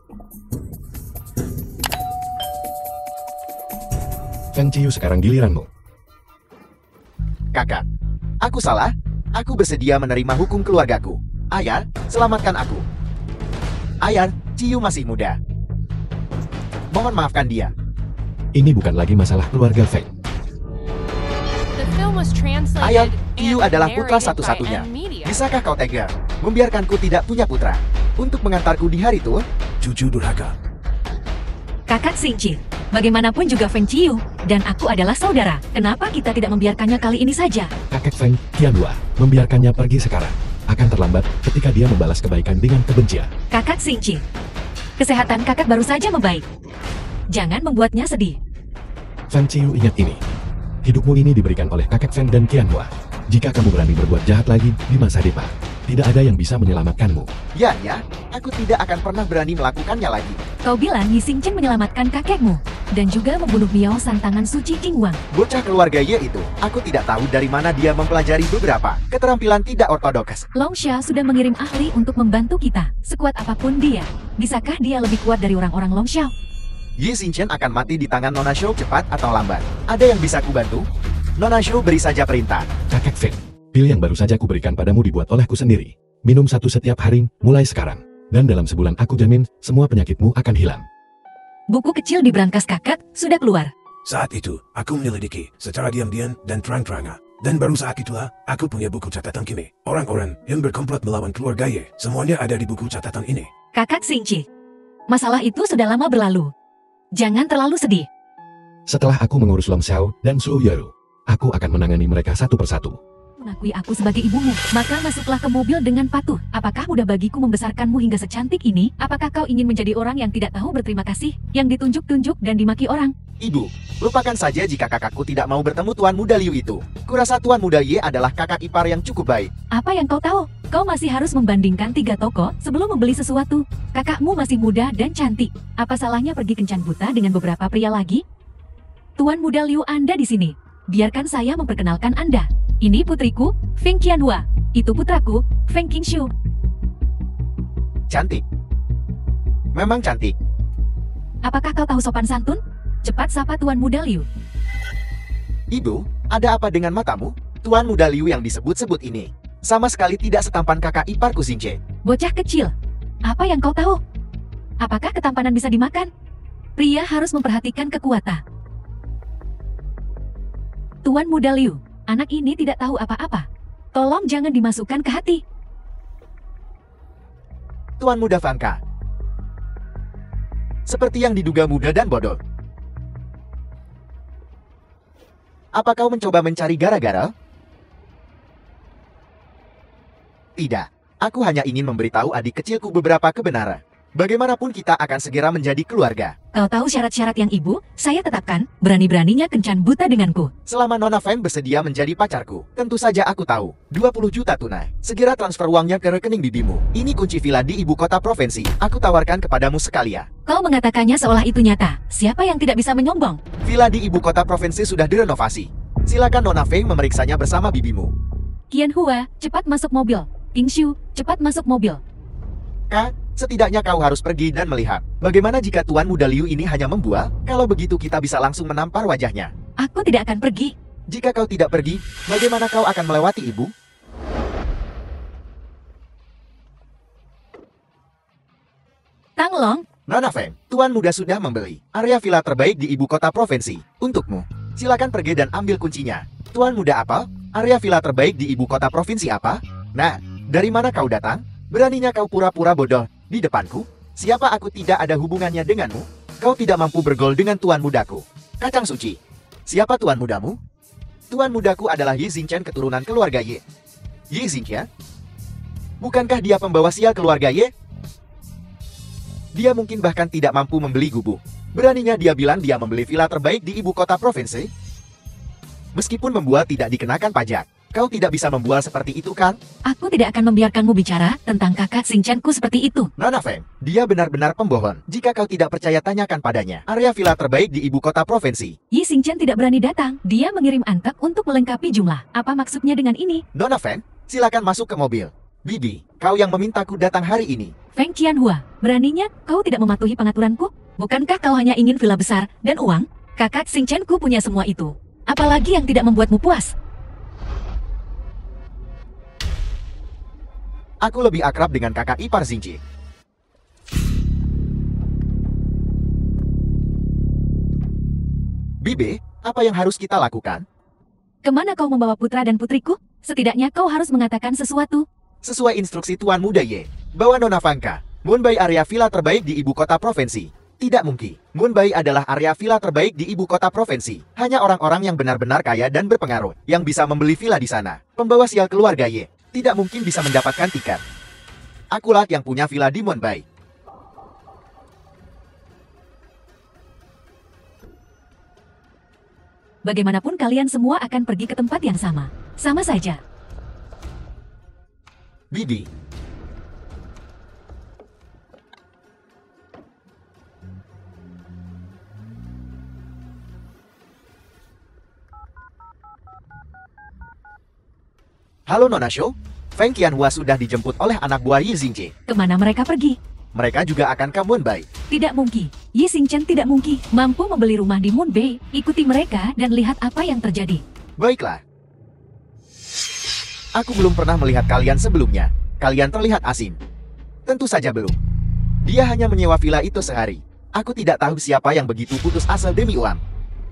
Feng Qiu, sekarang giliranmu.
Kakak, aku salah. Aku bersedia menerima hukum keluargaku. Ayah, selamatkan aku. Ayah, Qiu masih muda. Mohon maafkan dia.
Ini bukan lagi masalah keluarga Feng.
The film was translated
Ayah,
and
Qiu adalah putra
narrated by
satu-satunya.
N Media.
Bisakah kau tega membiarkanku tidak punya putra untuk mengantarku di hari tua?
Cucu durhaka.
Kakak Xingqi. Bagaimanapun juga Feng Qiu dan aku adalah saudara. Kenapa kita tidak membiarkannya kali ini saja?
Kakek Feng, Qianhua, membiarkannya pergi sekarang. Akan terlambat ketika dia membalas kebaikan dengan kebencian.
Kakak Xingqi. Kesehatan kakak baru saja membaik. Jangan membuatnya sedih.
Feng Qiu, ingat ini. Hidupmu ini diberikan oleh kakek Feng dan Qianhua. Jika kamu berani berbuat jahat lagi di masa depan, tidak ada yang bisa menyelamatkanmu.
Ya, aku tidak akan pernah berani melakukannya lagi.
Kau bilang Yi Xingchen menyelamatkan kakekmu dan juga membunuh Miao Santangan Suci Qingwang.
Bocah keluarga Ye itu, aku tidak tahu dari mana dia mempelajari beberapa keterampilan tidak ortodoks.
Longsha sudah mengirim ahli untuk membantu kita. Sekuat apapun dia, bisakah dia lebih kuat dari orang-orang Longsha?
Yi Xingchen akan mati di tangan Nona Shou cepat atau lambat. Ada yang bisa kubantu? Nona Shou, beri saja perintah.
Kakek Feng, pil yang baru saja kuberikan padamu dibuat olehku sendiri. Minum satu setiap hari, mulai sekarang. Dan dalam sebulan aku jamin, semua penyakitmu akan hilang.
Buku kecil di brankas kakak sudah keluar.
Saat itu, aku menyelidiki secara diam-diam dan terang-terangan. Dan baru saat itulah, aku punya buku catatan kini. Orang-orang yang berkomplot melawan keluarga Ye, semuanya ada di buku catatan ini.
Kakak Xingqi, masalah itu sudah lama berlalu. Jangan terlalu sedih.
Setelah aku mengurus Long Xiao dan Su Yaru, aku akan menangani mereka satu persatu.
Mengakui aku sebagai ibumu, maka masuklah ke mobil dengan patuh. Apakah mudah bagiku membesarkanmu hingga secantik ini? Apakah kau ingin menjadi orang yang tidak tahu berterima kasih, yang ditunjuk-tunjuk dan dimaki orang?
Ibu, lupakan saja jika kakakku tidak mau bertemu Tuan Muda Liu itu. Kurasa Tuan Muda Ye adalah kakak ipar yang cukup baik.
Apa yang kau tahu? Kau masih harus membandingkan 3 toko sebelum membeli sesuatu. Kakakmu masih muda dan cantik. Apa salahnya pergi kencan buta dengan beberapa pria lagi? Tuan Muda Liu, Anda di sini. Biarkan saya memperkenalkan Anda. Ini putriku, Feng Qianhua. Itu putraku, Feng Qingshu.
Cantik. Memang cantik.
Apakah kau tahu sopan santun? Cepat sapa Tuan Muda Liu.
Ibu, ada apa dengan matamu? Tuan Muda Liu yang disebut-sebut ini sama sekali tidak setampan kakak iparku Xingche.
Bocah kecil, apa yang kau tahu? Apakah ketampanan bisa dimakan? Pria harus memperhatikan kekuatan. Tuan Muda Liu, anak ini tidak tahu apa-apa. Tolong jangan dimasukkan ke hati.
Tuan Muda Fangka, seperti yang diduga muda dan bodoh. Apa kau mencoba mencari gara-gara? Tidak, aku hanya ingin memberitahu adik kecilku beberapa kebenaran. Bagaimanapun kita akan segera menjadi keluarga.
Kau tahu syarat-syarat yang ibu, saya tetapkan, berani-beraninya kencan buta denganku.
Selama Nona Feng bersedia menjadi pacarku, tentu saja aku tahu. 20 juta tunai. Segera transfer uangnya ke rekening bibimu. Ini kunci villa di ibu kota provinsi. Aku tawarkan kepadamu sekalian.
Kau mengatakannya seolah itu nyata. Siapa yang tidak bisa menyombong?
Villa di ibu kota provinsi sudah direnovasi. Silakan Nona Feng memeriksanya bersama bibimu.
Qianhua, cepat masuk mobil. Qingshu, cepat masuk mobil.
Kak, setidaknya kau harus pergi dan melihat. Bagaimana jika Tuan Muda Liu ini hanya membual? Kalau begitu kita bisa langsung menampar wajahnya.
Aku tidak akan pergi.
Jika kau tidak pergi, bagaimana kau akan melewati ibu?
Tang Long,
Nona Feng, Tuan Muda sudah membeli area villa terbaik di ibu kota provinsi untukmu. Silakan pergi dan ambil kuncinya. Tuan Muda apa? Area villa terbaik di ibu kota provinsi apa? Nah, dari mana kau datang? Beraninya kau pura-pura bodoh di depanku? Siapa aku tidak ada hubungannya denganmu? Kau tidak mampu bergol dengan tuan mudaku. Kacang suci. Siapa tuan mudamu? Tuan mudaku adalah Yi Xingchen keturunan keluarga Ye. Yi Xingchen? Bukankah dia pembawa sial keluarga Ye? Dia mungkin bahkan tidak mampu membeli gubuk. Beraninya dia bilang dia membeli villa terbaik di ibu kota provinsi? Meskipun membual tidak dikenakan pajak, kau tidak bisa membual seperti itu kan?
Aku tidak akan membiarkanmu bicara tentang kakak Xingchen-ku seperti itu.
Nona Feng, dia benar-benar pembohong. Jika kau tidak percaya, tanyakan padanya. Area villa terbaik di ibu kota provinsi.
Yi Xingchen tidak berani datang. Dia mengirim antek untuk melengkapi jumlah. Apa maksudnya dengan ini?
Nona Feng, silakan masuk ke mobil. Bibi, kau yang memintaku datang hari ini.
Feng Qianhua, beraninya kau tidak mematuhi pengaturanku? Bukankah kau hanya ingin villa besar dan uang? Kakak Xingchen-ku punya semua itu. Apalagi yang tidak membuatmu puas?
Aku lebih akrab dengan kakak ipar Xingji. Bibi, apa yang harus kita lakukan?
Kemana kau membawa putra dan putriku? Setidaknya kau harus mengatakan sesuatu.
Sesuai instruksi Tuan Muda Ye, bawa Nona Fangka. Moonbai area villa terbaik di ibu kota provinsi. Tidak mungkin. Moonbai adalah area villa terbaik di ibu kota provinsi. Hanya orang-orang yang benar-benar kaya dan berpengaruh yang bisa membeli villa di sana. Pembawa sial keluarga Ye tidak mungkin bisa mendapatkan tiket. Akulah yang punya villa di Moonbai.
Bagaimanapun kalian semua akan pergi ke tempat yang sama. Sama saja.
Bibi. Halo Nona Shou, Feng Qianhua sudah dijemput oleh anak buah Yi Xingji.
Kemana mereka pergi?
Mereka juga akan ke Moonbai.
Tidak mungkin. Yi Xingchen tidak mungkin mampu membeli rumah di Moonbay. Ikuti mereka dan lihat apa yang terjadi.
Baiklah. Aku belum pernah melihat kalian sebelumnya. Kalian terlihat asing. Tentu saja belum. Dia hanya menyewa villa itu sehari. Aku tidak tahu siapa yang begitu putus asa demi uang.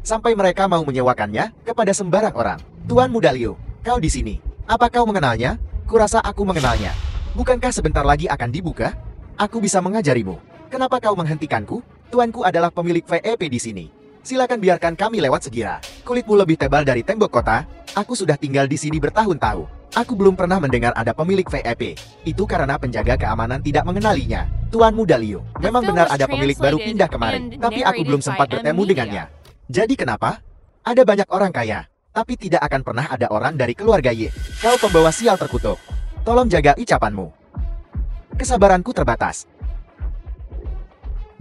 Sampai mereka mau menyewakannya kepada sembarang orang. Tuan Muda Liu, kau di sini. Apa kau mengenalnya? Kurasa aku mengenalnya. Bukankah sebentar lagi akan dibuka? Aku bisa mengajarimu. Kenapa kau menghentikanku? Tuanku adalah pemilik VIP di sini. Silakan biarkan kami lewat segera. Kulitmu lebih tebal dari tembok kota. Aku sudah tinggal di sini bertahun-tahun. Aku belum pernah mendengar ada pemilik VIP. Itu karena penjaga keamanan tidak mengenalinya. Tuan Muda Liu, memang benar ada pemilik baru pindah kemarin, tapi aku belum sempat bertemu dengannya. Jadi kenapa? Ada banyak orang kaya, tapi tidak akan pernah ada orang dari keluarga Ye. Kau pembawa sial terkutuk. Tolong jaga ucapanmu. Kesabaranku terbatas.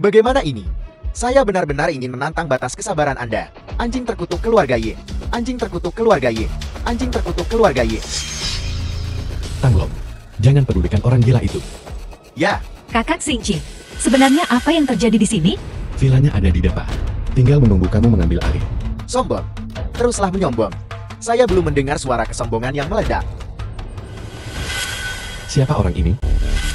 Bagaimana ini? Saya benar-benar ingin menantang batas kesabaran Anda. Anjing terkutuk keluarga Ye. Anjing terkutuk keluarga Ye. Anjing terkutuk keluarga Ye.
Tanglong, jangan pedulikan orang gila itu.
Ya,
Kakak Xingji, sebenarnya apa yang terjadi di sini?
Villanya ada di depan. Tinggal menunggu kamu mengambil alih.
sombong. Teruslah menyombong. Saya belum mendengar suara kesombongan yang meledak.
Siapa orang ini?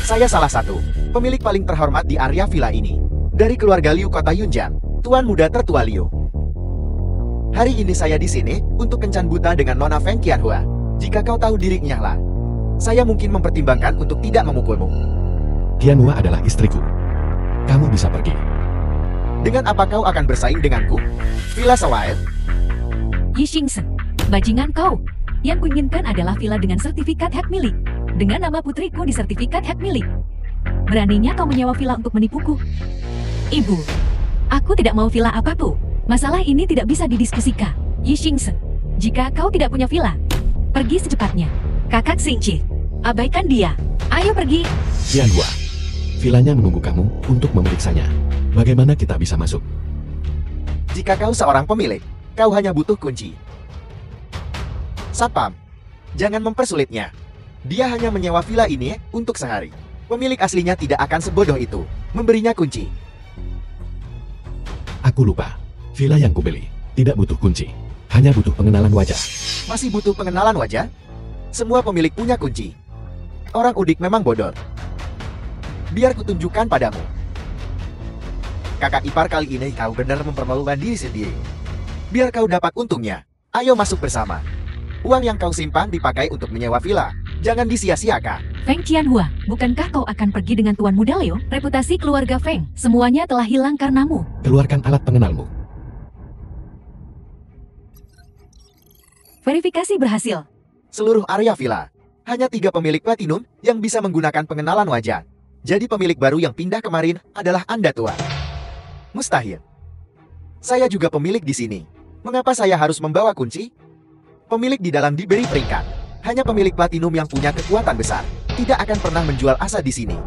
Saya salah satu pemilik paling terhormat di area villa ini. Dari keluarga Liu Kota Yunjiang, tuan muda tertua Liu. Hari ini saya di sini untuk kencan buta dengan Nona Feng Qianhua. Jika kau tahu dirinya lah, saya mungkin mempertimbangkan untuk tidak memukulmu.
Qianhua adalah istriku. Kamu bisa pergi.
Dengan apa kau akan bersaing denganku? Villa Sawai.
Yi Xingsen, bajingan kau. Yang kuinginkan adalah villa dengan sertifikat hak milik. Dengan nama putriku di sertifikat hak milik. Beraninya kau menyewa villa untuk menipuku? Ibu, aku tidak mau villa apapun. Masalah ini tidak bisa didiskusikan. Yi Xingsen, jika kau tidak punya villa, pergi secepatnya. Kakak Xingji, abaikan dia. Ayo pergi.
Qianhua, villanya menunggu kamu untuk memeriksanya. Bagaimana kita bisa masuk?
Jika kau seorang pemilik, kau hanya butuh kunci. Satpam, jangan mempersulitnya. Dia hanya menyewa villa ini untuk sehari. Pemilik aslinya tidak akan sebodoh itu memberinya kunci.
Aku lupa. Villa yang kubeli tidak butuh kunci. Hanya butuh pengenalan wajah.
Masih butuh pengenalan wajah? Semua pemilik punya kunci. Orang udik memang bodoh. Biar kutunjukkan padamu. Kakak ipar kali ini kau benar mempermalukan diri sendiri. Biar kau dapat untungnya. Ayo masuk bersama. Uang yang kau simpan dipakai untuk menyewa villa. Jangan disia-siakan.
Feng Qianhua, bukankah kau akan pergi dengan Tuan Muda Liu? Reputasi keluarga Feng, semuanya telah hilang karenamu.
Keluarkan alat pengenalmu.
Verifikasi berhasil.
Seluruh area villa, hanya 3 pemilik platinum yang bisa menggunakan pengenalan wajah. Jadi pemilik baru yang pindah kemarin adalah Anda, Tuan. Mustahil. Saya juga pemilik di sini. Mengapa saya harus membawa kunci? Pemilik di dalam diberi peringkat. Hanya pemilik platinum yang punya kekuatan besar tidak akan pernah menjual asa di sini.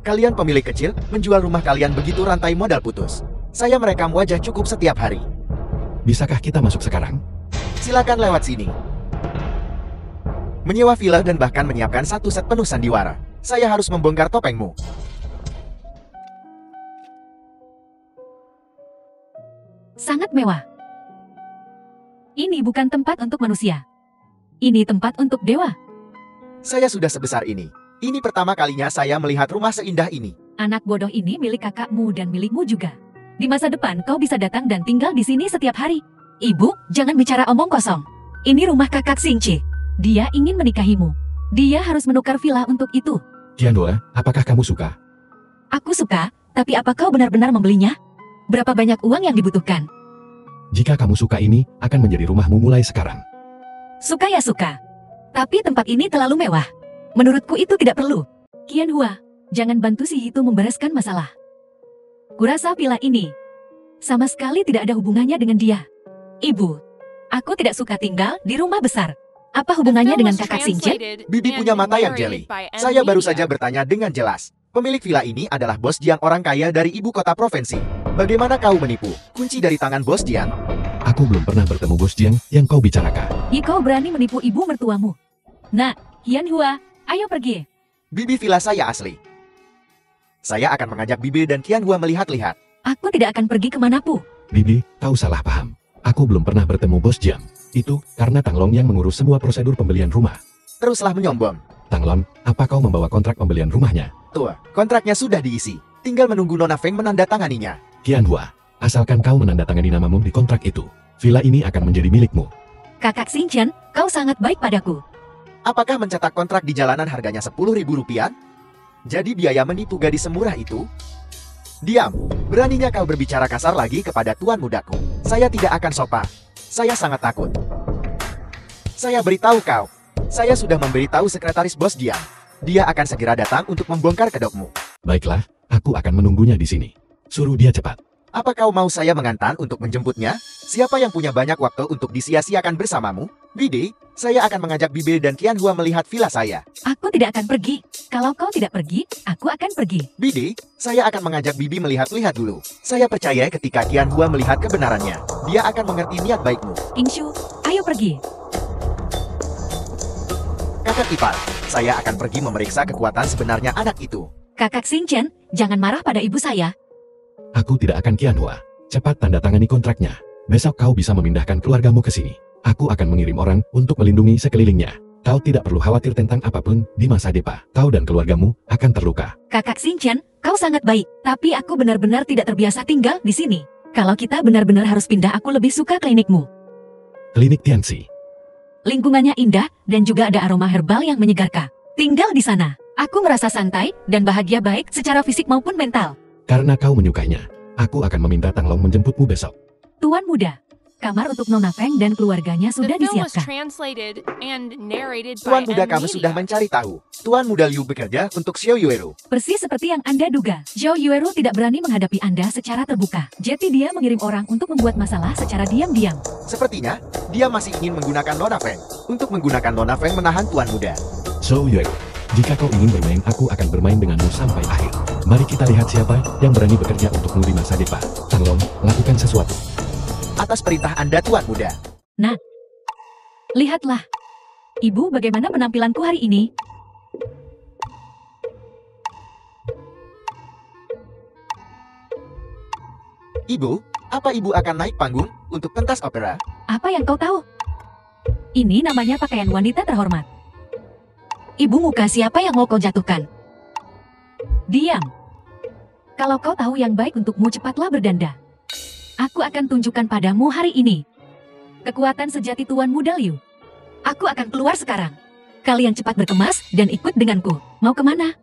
Kalian pemilik kecil menjual rumah kalian begitu rantai modal putus. Saya merekam wajah cukup setiap hari.
Bisakah kita masuk sekarang?
Silakan lewat sini. Menyewa villa dan bahkan menyiapkan 1 set penuh sandiwara. Saya harus membongkar topengmu.
Sangat mewah. Ini bukan tempat untuk manusia. Ini tempat untuk dewa.
Saya sudah sebesar ini. Ini pertama kalinya saya melihat rumah seindah ini.
Anak bodoh ini milik kakakmu dan milikmu juga. Di masa depan kau bisa datang dan tinggal di sini setiap hari. Ibu, jangan bicara omong kosong. Ini rumah kakak Xingqi. Dia ingin menikahimu. Dia harus menukar villa untuk itu.
Qianhua, apakah kamu suka?
Aku suka, tapi apa kau benar-benar membelinya? Berapa banyak uang yang dibutuhkan?
Jika kamu suka ini, akan menjadi rumahmu mulai sekarang.
Suka ya suka. Tapi tempat ini terlalu mewah. Menurutku itu tidak perlu. Qianhua, jangan bantu si itu membereskan masalah. Kurasa villa ini sama sekali tidak ada hubungannya dengan dia. Ibu, aku tidak suka tinggal di rumah besar. Apa hubungannya dengan kakak Xingqi?
Bibi punya mata yang jeli. Saya baru saja bertanya dengan jelas. Pemilik villa ini adalah Bos Jiang, orang kaya dari ibu kota provinsi. Bagaimana kau menipu kunci dari tangan Bos Jiang?
Aku belum pernah bertemu Bos Jiang yang kau bicarakan.
Kau berani menipu ibu mertuamu. Nah, Qianhua, ayo pergi.
Bibi villa saya asli. Saya akan mengajak Bibi dan Qianhua melihat-lihat.
Aku tidak akan pergi kemanapun.
Bibi, kau salah paham. Aku belum pernah bertemu Bos Jiang. Itu karena Tanglong yang mengurus semua prosedur pembelian rumah.
Teruslah menyombong.
Tanglong, apa kau membawa kontrak pembelian rumahnya?
Tuh, kontraknya sudah diisi. Tinggal menunggu Nona Feng menandatanganinya.
Qianhua, asalkan kau menandatangani namamu di kontrak itu, villa ini akan menjadi milikmu.
Kakak Xingqian, kau sangat baik padaku.
Apakah mencetak kontrak di jalanan harganya 10.000 rupiah? Jadi biaya menipu gadis semurah itu? Diam, beraninya kau berbicara kasar lagi kepada tuan mudaku. Saya tidak akan sopan. Saya sangat takut. Saya beritahu kau, saya sudah memberitahu sekretaris Bos Jiang. Dia akan segera datang untuk membongkar kedokmu.
Baiklah, aku akan menunggunya di sini. Suruh dia cepat.
Apa kau mau saya mengantar untuk menjemputnya? Siapa yang punya banyak waktu untuk disia-siakan bersamamu? Bibi, saya akan mengajak Bibi dan Qianhua melihat villa saya.
Aku tidak akan pergi. Kalau kau tidak pergi, aku akan pergi.
Bibi, saya akan mengajak Bibi melihat-lihat dulu. Saya percaya ketika Qianhua melihat kebenarannya, dia akan mengerti niat baikmu.
Inshu, ayo pergi.
Kakak ipar, saya akan pergi memeriksa kekuatan sebenarnya anak itu.
Kakak Xingqian, jangan marah pada ibu saya.
Aku tidak akan Qianhua. Cepat tanda tangani kontraknya. Besok kau bisa memindahkan keluargamu ke sini. Aku akan mengirim orang untuk melindungi sekelilingnya. Kau tidak perlu khawatir tentang apapun di masa depan. Kau dan keluargamu akan terluka.
Kakak Xingqian, kau sangat baik. Tapi aku benar-benar tidak terbiasa tinggal di sini. Kalau kita benar-benar harus pindah, aku lebih suka klinikmu.
Klinik Tianxi.
Lingkungannya indah dan juga ada aroma herbal yang menyegarkan. Tinggal di sana, aku merasa santai dan bahagia baik secara fisik maupun mental.
Karena kau menyukainya, aku akan meminta Tanglong menjemputmu besok.
Tuan muda, kamar untuk Nona Feng dan keluarganya sudah
The film was
disiapkan.
translated and narrated
Tuan
by
muda
M
kami sudah
Media.
mencari tahu. Tuan muda Liu bekerja untuk Xiao Yueru.
Persis seperti yang Anda duga, Zhao Yueru tidak berani menghadapi Anda secara terbuka. Jadi dia mengirim orang untuk membuat masalah secara diam-diam.
Sepertinya, dia masih ingin menggunakan Nona Feng. Untuk menggunakan Nona Feng menahan Tuan muda.
So Yueru, jika kau ingin bermain, aku akan bermain denganmu sampai akhir. Mari kita lihat siapa yang berani bekerja untukmu di masa depan. Tanglong, lakukan sesuatu.
Atas perintah Anda, Tuan muda.
Nah, lihatlah. Ibu, bagaimana penampilanku hari ini?
Ibu, apa ibu akan naik panggung untuk pentas opera?
Apa yang kau tahu? Ini namanya pakaian wanita terhormat. Ibu, muka siapa yang mau kau jatuhkan? Diam. Kalau kau tahu yang baik untukmu, cepatlah berdanda. Aku akan tunjukkan padamu hari ini kekuatan sejati Tuan Muda Liu. Aku akan keluar sekarang. Kalian cepat berkemas dan ikut denganku. Mau kemana?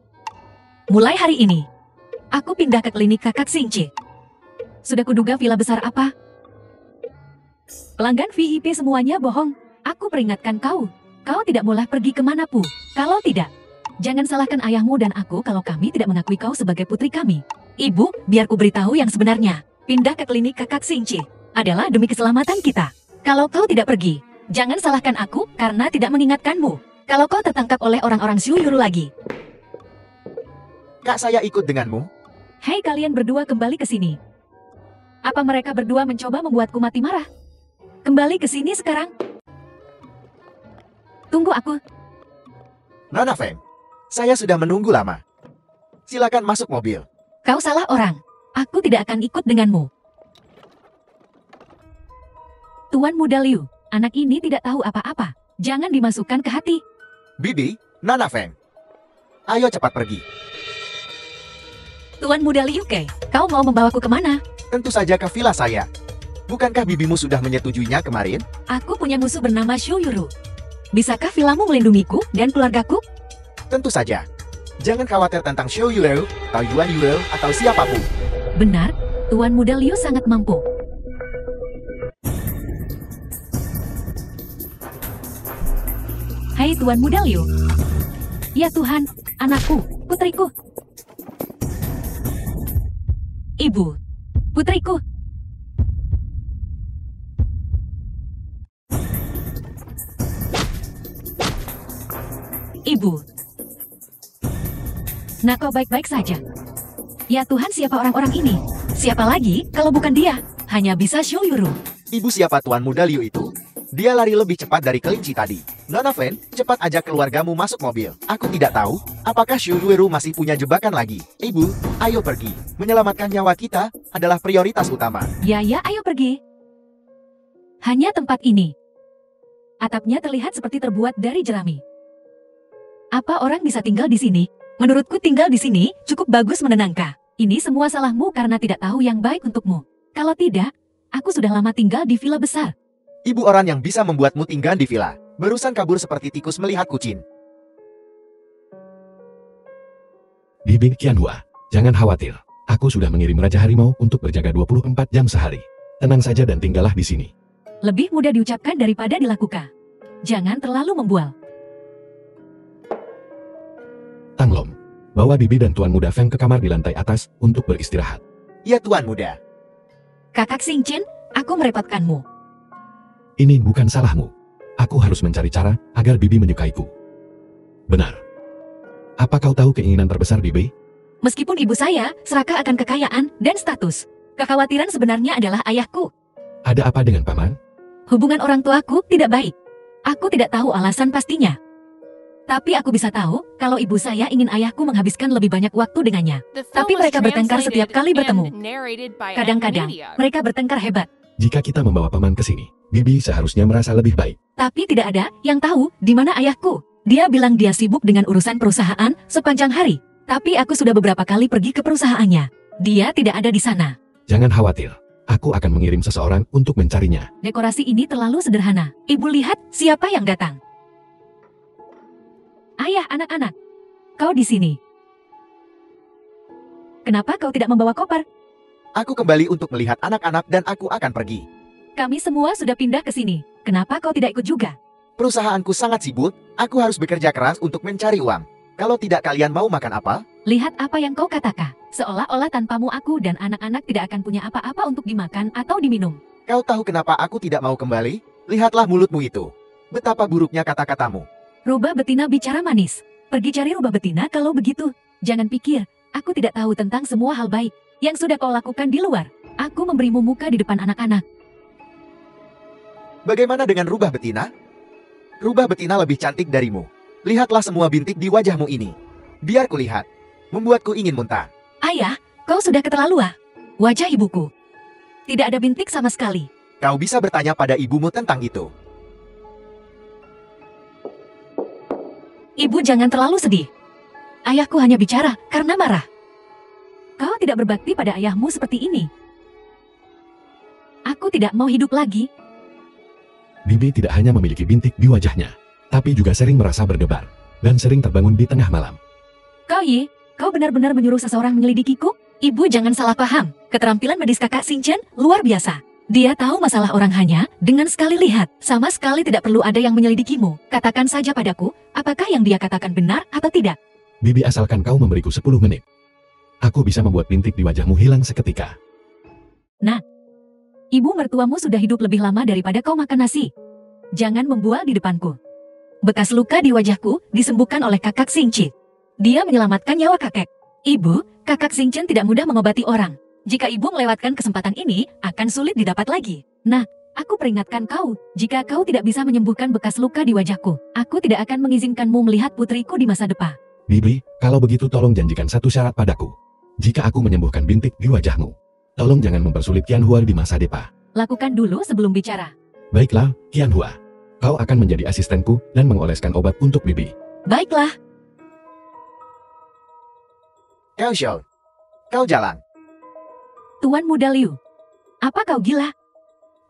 Mulai hari ini, aku pindah ke klinik kakak Xingqi. Sudah kuduga villa besar apa? Pelanggan VIP semuanya bohong. Aku peringatkan kau. Kau tidak boleh pergi kemanapun. Kalau tidak, jangan salahkan ayahmu dan aku kalau kami tidak mengakui kau sebagai putri kami. Ibu, biar ku beritahu yang sebenarnya. Pindah ke klinik kakak Xingqi adalah demi keselamatan kita. Kalau kau tidak pergi, jangan salahkan aku karena tidak mengingatkanmu. Kalau kau tertangkap oleh orang-orang Xiu Yuru lagi.
Kak, saya ikut denganmu.
Hei, kalian berdua kembali ke sini. Apa mereka berdua mencoba membuatku mati marah? Kembali ke sini sekarang. Tunggu aku.
Nona Feng, saya sudah menunggu lama. Silakan masuk mobil.
Kau salah orang. Aku tidak akan ikut denganmu. Tuan Muda Liu, anak ini tidak tahu apa-apa. Jangan dimasukkan ke hati.
Bibi, Nona Feng, ayo cepat pergi.
Tuan Muda Liu Kei, kau mau membawaku kemana?
Tentu saja ke villa saya. Bukankah bibimu sudah menyetujuinya kemarin?
Aku punya musuh bernama Xiu Yuru. Bisakah villamu melindungiku dan keluargaku?
Tentu saja. Jangan khawatir tentang Xiu Yuru, atau Yuan Yuru, atau siapapun.
Benar, Tuan Muda Liu sangat mampu. Hai Tuan Muda Liu. Ya Tuhan, anakku, putriku. Ibu, putriku. Ibu. Nah, kau baik-baik saja. Ya Tuhan, siapa orang-orang ini? Siapa lagi kalau bukan dia? Hanya bisa Xiu Yuru.
Ibu siapa Tuan Muda Liu itu? Dia lari lebih cepat dari kelinci tadi. Nona Fen, cepat ajak keluargamu masuk mobil. Aku tidak tahu, apakah Xiu Yuru masih punya jebakan lagi. Ibu, ayo pergi. Menyelamatkan nyawa kita adalah prioritas utama.
Ya, ayo pergi. Hanya tempat ini. Atapnya terlihat seperti terbuat dari jerami. Apa orang bisa tinggal di sini? Menurutku tinggal di sini cukup bagus menenangkan. Ini semua salahmu karena tidak tahu yang baik untukmu. Kalau tidak, aku sudah lama tinggal di villa besar.
Ibu orang yang bisa membuatmu tinggal di villa. Barusan kabur seperti tikus melihat kucing.
Bibi Qianhua, jangan khawatir. Aku sudah mengirim Raja Harimau untuk berjaga 24 jam sehari. Tenang saja dan tinggallah di sini.
Lebih mudah diucapkan daripada dilakukan. Jangan terlalu membual.
Tanglom, bawa Bibi dan Tuan Muda Feng ke kamar di lantai atas untuk beristirahat.
Ya Tuan Muda.
Kakak Xingqin, aku merepotkanmu.
Ini bukan salahmu. Aku harus mencari cara agar Bibi menyukaiku. Benar. Apa kau tahu keinginan terbesar Bibi?
Meskipun ibu saya serakah akan kekayaan dan status, kekhawatiran sebenarnya adalah ayahku.
Ada apa dengan Paman?
Hubungan orang tuaku tidak baik. Aku tidak tahu alasan pastinya. Tapi aku bisa tahu kalau ibu saya ingin ayahku menghabiskan lebih banyak waktu dengannya.
The film
Tapi
was
mereka bertengkar setiap kali
translated
bertemu.
and narrated by
Kadang-kadang,
Media.
mereka bertengkar hebat.
Jika kita membawa Paman ke sini, Bibi seharusnya merasa lebih baik.
Tapi tidak ada yang tahu di mana ayahku. Dia bilang dia sibuk dengan urusan perusahaan sepanjang hari. Tapi aku sudah beberapa kali pergi ke perusahaannya. Dia tidak ada di sana.
Jangan khawatir. Aku akan mengirim seseorang untuk mencarinya.
Dekorasi ini terlalu sederhana. Ibu lihat siapa yang datang. Ayah, anak-anak. Kau di sini. Kenapa kau tidak membawa koper?
Aku kembali untuk melihat anak-anak dan aku akan pergi.
Kami semua sudah pindah ke sini. Kenapa kau tidak ikut juga?
Perusahaanku sangat sibuk, aku harus bekerja keras untuk mencari uang. Kalau tidak kalian mau makan apa?
Lihat apa yang kau katakan. Seolah-olah tanpamu aku dan anak-anak tidak akan punya apa-apa untuk dimakan atau diminum.
Kau tahu kenapa aku tidak mau kembali? Lihatlah mulutmu itu. Betapa buruknya kata-katamu.
Rubah betina bicara manis. Pergi cari rubah betina kalau begitu. Jangan pikir, aku tidak tahu tentang semua hal baik yang sudah kau lakukan di luar. Aku memberimu muka di depan anak-anak.
Bagaimana dengan rubah betina? Rubah betina lebih cantik darimu. Lihatlah semua bintik di wajahmu ini. Biar kulihat. Membuatku ingin muntah.
Ayah, kau sudah keterlaluan. Wajah ibuku. Tidak ada bintik sama sekali.
Kau bisa bertanya pada ibumu tentang itu.
Ibu jangan terlalu sedih. Ayahku hanya bicara karena marah. Kau tidak berbakti pada ayahmu seperti ini. Aku tidak mau hidup lagi.
Bibi tidak hanya memiliki bintik di wajahnya. tapi juga sering merasa berdebar, dan sering terbangun di tengah malam.
Kau Yi, kau benar-benar menyuruh seseorang menyelidikiku? Ibu jangan salah paham, keterampilan medis kakak Xingchen luar biasa. Dia tahu masalah orang hanya dengan sekali lihat, sama sekali tidak perlu ada yang menyelidikimu. Katakan saja padaku, apakah yang dia katakan benar atau tidak?
Bibi, asalkan kau memberiku 10 menit. Aku bisa membuat bintik di wajahmu hilang seketika.
Nah, ibu mertuamu sudah hidup lebih lama daripada kau makan nasi. Jangan membual di depanku. Bekas luka di wajahku disembuhkan oleh kakak Xingchi. Dia menyelamatkan nyawa kakek. Ibu, kakak Xingchen tidak mudah mengobati orang. Jika ibu melewatkan kesempatan ini, akan sulit didapat lagi. Nah, aku peringatkan kau, jika kau tidak bisa menyembuhkan bekas luka di wajahku, aku tidak akan mengizinkanmu melihat putriku di masa depan.
Bibi, kalau begitu tolong janjikan satu syarat padaku. Jika aku menyembuhkan bintik di wajahmu, tolong jangan mempersulit Qianhua di masa depan.
Lakukan dulu sebelum bicara.
Baiklah, Qianhua. Kau akan menjadi asistenku dan mengoleskan obat untuk Bibi.
Baiklah.
Kau Xiao, kau jalan.
Tuan Muda Liu, apa kau gila?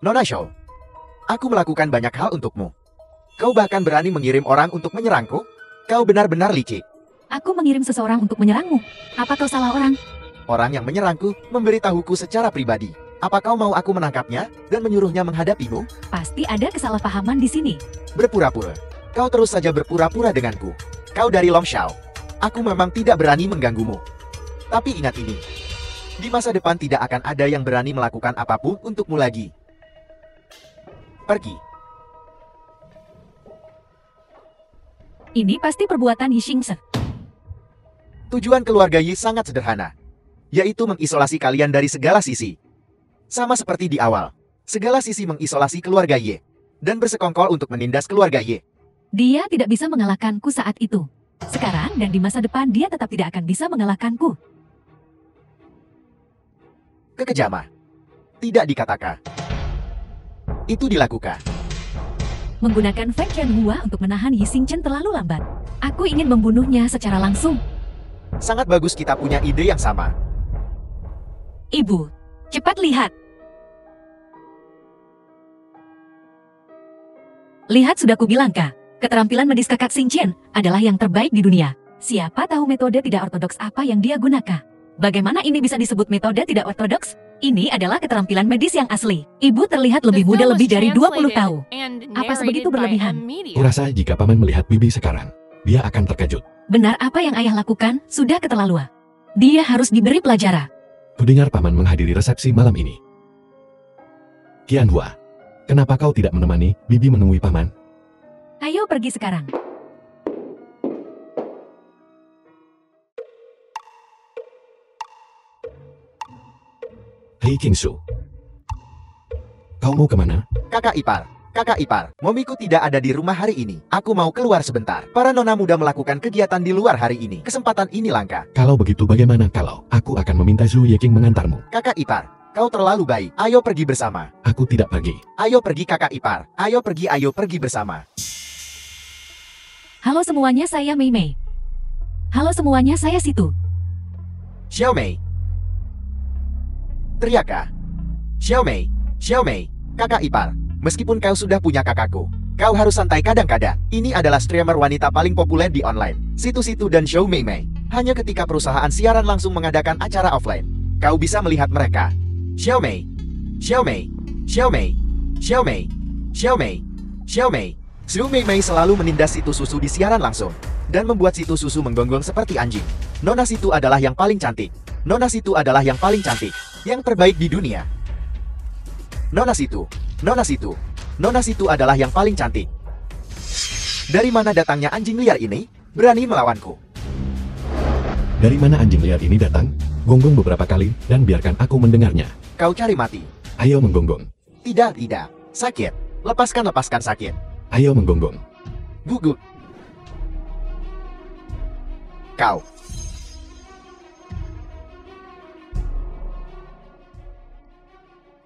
Nona Xiao, aku melakukan banyak hal untukmu. Kau bahkan berani mengirim orang untuk menyerangku? Kau benar-benar licik.
Aku mengirim seseorang untuk menyerangmu. Apa kau salah orang?
Orang yang menyerangku memberitahuku secara pribadi. Apa kau mau aku menangkapnya dan menyuruhnya menghadapimu?
Pasti ada kesalahpahaman di sini.
Berpura-pura. Kau terus saja berpura-pura denganku. Kau dari Longshao. Aku memang tidak berani mengganggumu. Tapi ingat ini. Di masa depan tidak akan ada yang berani melakukan apapun untukmu lagi. Pergi.
Ini pasti perbuatan Yi Xingse.
Tujuan keluarga Yi sangat sederhana, yaitu mengisolasi kalian dari segala sisi. Sama seperti di awal, segala sisi mengisolasi keluarga Yi, dan bersekongkol untuk menindas keluarga Yi.
Dia tidak bisa mengalahkanku saat itu. Sekarang dan di masa depan dia tetap tidak akan bisa mengalahkanku.
Kekejama. Tidak dikatakan. Itu dilakukan.
Menggunakan Feng Qianhua untuk menahan Yi Xingchen terlalu lambat. Aku ingin membunuhnya secara langsung.
Sangat bagus kita punya ide yang sama.
Ibu, cepat lihat. Lihat sudah kubilang kah, keterampilan medis kakak Xingchen adalah yang terbaik di dunia. Siapa tahu metode tidak ortodoks apa yang dia gunakan. Bagaimana ini bisa disebut metode tidak ortodoks? Ini adalah keterampilan medis yang asli. Ibu terlihat lebih muda lebih dari 20 tahun. Apa sebegitu berlebihan?
Kurasa jika paman melihat Bibi sekarang, dia akan terkejut.
Benar apa yang ayah lakukan sudah keterlaluan. Dia harus diberi pelajaran.
Kudengar paman menghadiri resepsi malam ini. Qianhua, kenapa kau tidak menemani Bibi menemui paman?
Ayo pergi sekarang.
Hei Kingsu, kau mau kemana?
Kakak ipar, momiku tidak ada di rumah hari ini. Aku mau keluar sebentar. Para nona muda melakukan kegiatan di luar hari ini. Kesempatan ini langka.
Kalau begitu bagaimana kalau aku akan meminta Zhu Yeking mengantarmu?
Kakak ipar, kau terlalu baik. Ayo pergi bersama.
Aku tidak pergi.
Ayo pergi kakak ipar. Ayo pergi bersama.
Halo semuanya, saya Mei Mei. Halo semuanya, saya Situ.
Xiaomei. Teriaka. Xiaomei, kakak ipar. Meskipun kau sudah punya kakakku, kau harus santai kadang-kadang. Ini adalah streamer wanita paling populer di online. Situ-situ dan Show Mei Mei. Hanya ketika perusahaan siaran langsung mengadakan acara offline, kau bisa melihat mereka. Xiaomei. Show Mei Mei selalu menindas Situ Susu di siaran langsung, dan membuat Situ Susu menggonggong seperti anjing. Nona Situ adalah yang paling cantik. Nona Situ adalah yang paling cantik. Yang terbaik di dunia. Nona Situ adalah yang paling cantik. Dari mana datangnya anjing liar ini? Berani melawanku.
Dari mana anjing liar ini datang? Gonggong beberapa kali dan biarkan aku mendengarnya.
Kau cari mati.
Ayo menggonggong.
Tidak. Sakit. Lepaskan sakit.
Ayo menggonggong.
Gugup. Kau.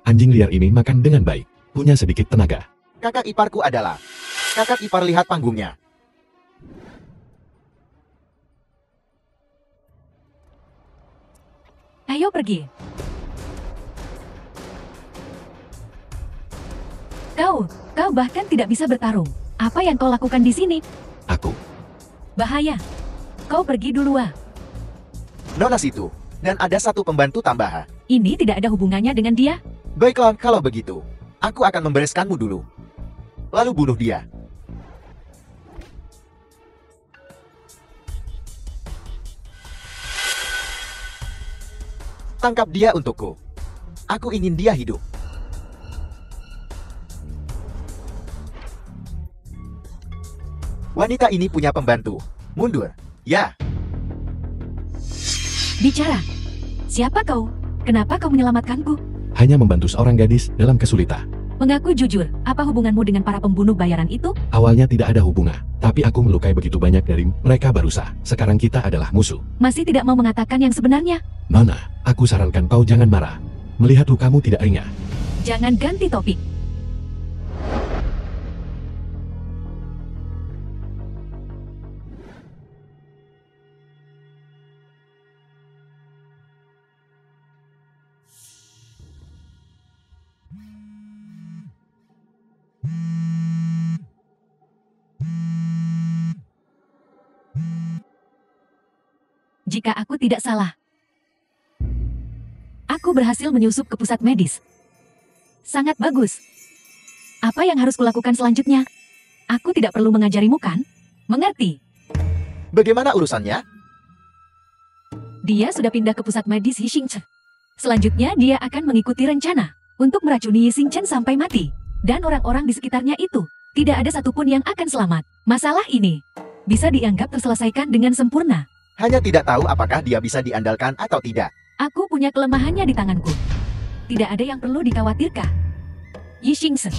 Anjing liar ini makan dengan baik, punya sedikit tenaga.
Kakak iparku adalah. Kakak ipar lihat panggungnya.
Ayo pergi. Kau bahkan tidak bisa bertarung. Apa yang kau lakukan di sini?
Aku.
Bahaya. Kau pergi duluan.
Nona situ. Dan ada satu pembantu tambahan.
Ini tidak ada hubungannya dengan dia.
Baiklah, kalau begitu. Aku akan membereskanmu dulu. Lalu bunuh dia. Tangkap dia untukku. Aku ingin dia hidup. Wanita ini punya pembantu. Mundur. Ya.
Bicara. Siapa kau? Kenapa kau menyelamatkanku?
Hanya membantu seorang gadis dalam kesulitan.
Mengaku jujur, apa hubunganmu dengan para pembunuh bayaran itu?
Awalnya tidak ada hubungan, tapi aku melukai begitu banyak dari mereka berusaha. Sekarang kita adalah musuh.
Masih tidak mau mengatakan yang sebenarnya?
Nona, aku sarankan kau jangan marah. Melihat lukamu tidak ringan.
Jangan ganti topik. Jika aku tidak salah, aku berhasil menyusup ke pusat medis. Sangat bagus. Apa yang harus kulakukan selanjutnya? Aku tidak perlu mengajarimu kan? Mengerti?
Bagaimana urusannya?
Dia sudah pindah ke pusat medis Yixingchen. Selanjutnya dia akan mengikuti rencana untuk meracuni Yixingchen sampai mati. Dan orang-orang di sekitarnya itu, tidak ada satupun yang akan selamat. Masalah ini bisa dianggap terselesaikan dengan sempurna.
Hanya tidak tahu apakah dia bisa diandalkan atau tidak.
Aku punya kelemahannya di tanganku. Tidak ada yang perlu dikhawatirkan. Yixingchen,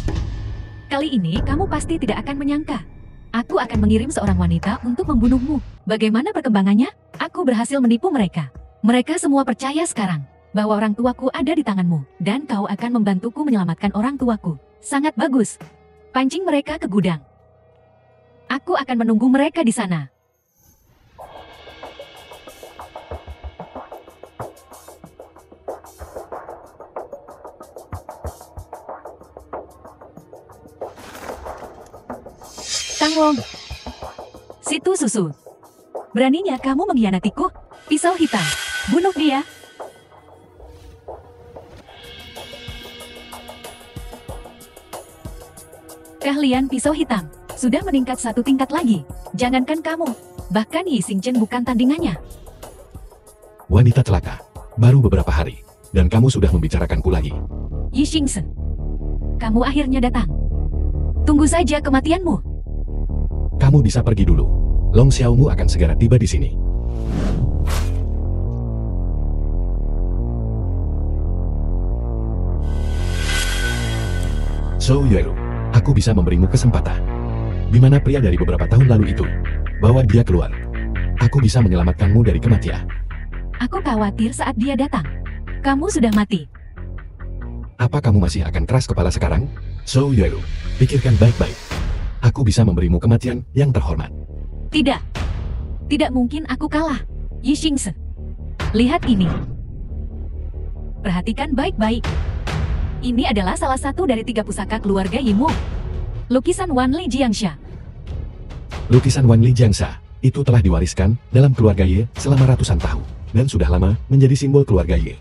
kali ini kamu pasti tidak akan menyangka. Aku akan mengirim seorang wanita untuk membunuhmu. Bagaimana perkembangannya? Aku berhasil menipu mereka. Mereka semua percaya sekarang bahwa orang tuaku ada di tanganmu. Dan kau akan membantuku menyelamatkan orang tuaku. Sangat bagus. Pancing mereka ke gudang. Aku akan menunggu mereka di sana. Tang Wong, situ susu. Beraninya kamu mengkhianatiku? Pisau hitam, bunuh dia. Keahlian pisau hitam sudah meningkat satu tingkat lagi. Jangankan kamu, bahkan Yixingchen bukan tandingannya.
Wanita celaka. Baru beberapa hari. Dan kamu sudah membicarakanku lagi.
Yixingchen, kamu akhirnya datang. Tunggu saja kematianmu.
Kamu bisa pergi dulu. Long Xiaomu akan segera tiba di sini. Zhou Yueru, aku bisa memberimu kesempatan. Di mana pria dari beberapa tahun lalu itu? Bawa dia keluar. Aku bisa menyelamatkanmu dari kematian.
Aku khawatir saat dia datang. Kamu sudah mati.
Apa kamu masih akan keras kepala sekarang? Zhou Yueru, pikirkan baik-baik. Aku bisa memberimu kematian yang terhormat.
Tidak. Tidak mungkin aku kalah. Yixingchen, lihat ini. Perhatikan baik-baik. Ini adalah salah satu dari 3 pusaka keluarga Yimu. Lukisan Wan Li Jiangsha.
Lukisan Wan Li Jiangsha itu telah diwariskan dalam keluarga Ye selama ratusan tahun. Dan sudah lama menjadi simbol keluarga Ye.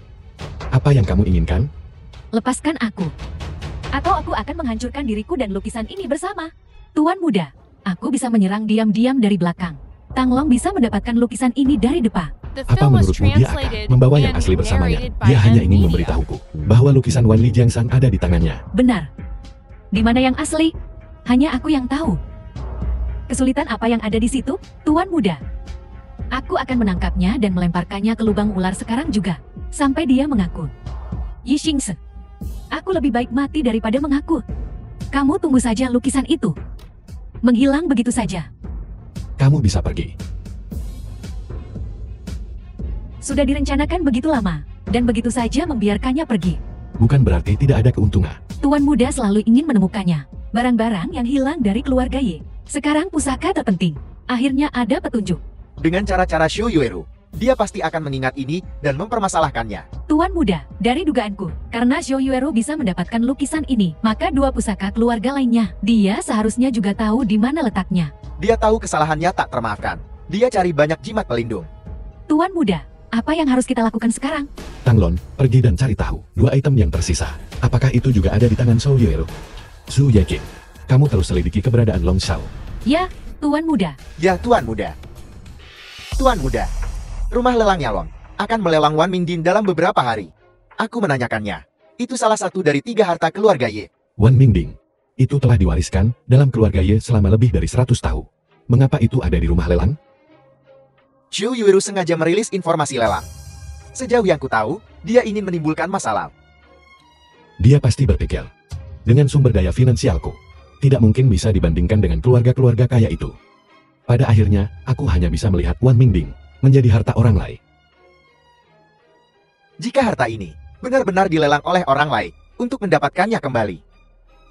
Apa yang kamu inginkan?
Lepaskan aku. Atau aku akan menghancurkan diriku dan lukisan ini bersama. Tuan muda, aku bisa menyerang diam-diam dari belakang. Tang Long bisa mendapatkan lukisan ini dari depan.
The
Apa
film was
menurutmu dia akan
translated
membawa yang
and
asli bersamanya?
narrated by
Dia hanya ingin
Media.
memberitahuku bahwa lukisan Wan Li Jiangshan ada di tangannya.
Benar. Di mana yang asli? Hanya aku yang tahu. Kesulitan apa yang ada di situ, Tuan muda? Aku akan menangkapnya dan melemparkannya ke lubang ular sekarang juga. Sampai dia mengaku. Yixingchen, aku lebih baik mati daripada mengaku. Kamu tunggu saja lukisan itu. Menghilang begitu saja.
Kamu bisa pergi.
Sudah direncanakan begitu lama, dan begitu saja membiarkannya pergi.
Bukan berarti tidak ada keuntungan.
Tuan muda selalu ingin menemukannya. Barang-barang yang hilang dari keluarga Ye. Sekarang pusaka terpenting. Akhirnya ada petunjuk.
Dengan cara-cara Zhou Yueru, dia pasti akan mengingat ini dan mempermasalahkannya.
Tuan muda, dari dugaanku, karena Zhou Yuero bisa mendapatkan lukisan ini, maka dua pusaka keluarga lainnya, dia seharusnya juga tahu di mana letaknya.
Dia tahu kesalahannya tak termaafkan. Dia cari banyak jimat pelindung.
Tuan muda, apa yang harus kita lakukan sekarang?
Tanglon, pergi dan cari tahu dua item yang tersisa. Apakah itu juga ada di tangan Zhou Yuero? Zhu Yakin, kamu terus selidiki keberadaan Long Shao.
Ya, Tuan muda.
Ya, Tuan Muda. Tuan Muda, rumah lelang Yalong akan melelang Wan Mingdin dalam beberapa hari. Aku menanyakannya. Itu salah satu dari 3 harta keluarga Ye.
Wan Mingding, itu telah diwariskan dalam keluarga Ye selama lebih dari 100 tahun. Mengapa itu ada di rumah lelang?
Zhou Yuero sengaja merilis informasi lelang. Sejauh yang ku tahu, dia ingin menimbulkan masalah.
Dia pasti berpikir, dengan sumber daya finansialku, tidak mungkin bisa dibandingkan dengan keluarga-keluarga kaya itu. Pada akhirnya, aku hanya bisa melihat Wan Mingding menjadi harta orang lain.
Jika harta ini benar-benar dilelang oleh orang lain untuk mendapatkannya kembali,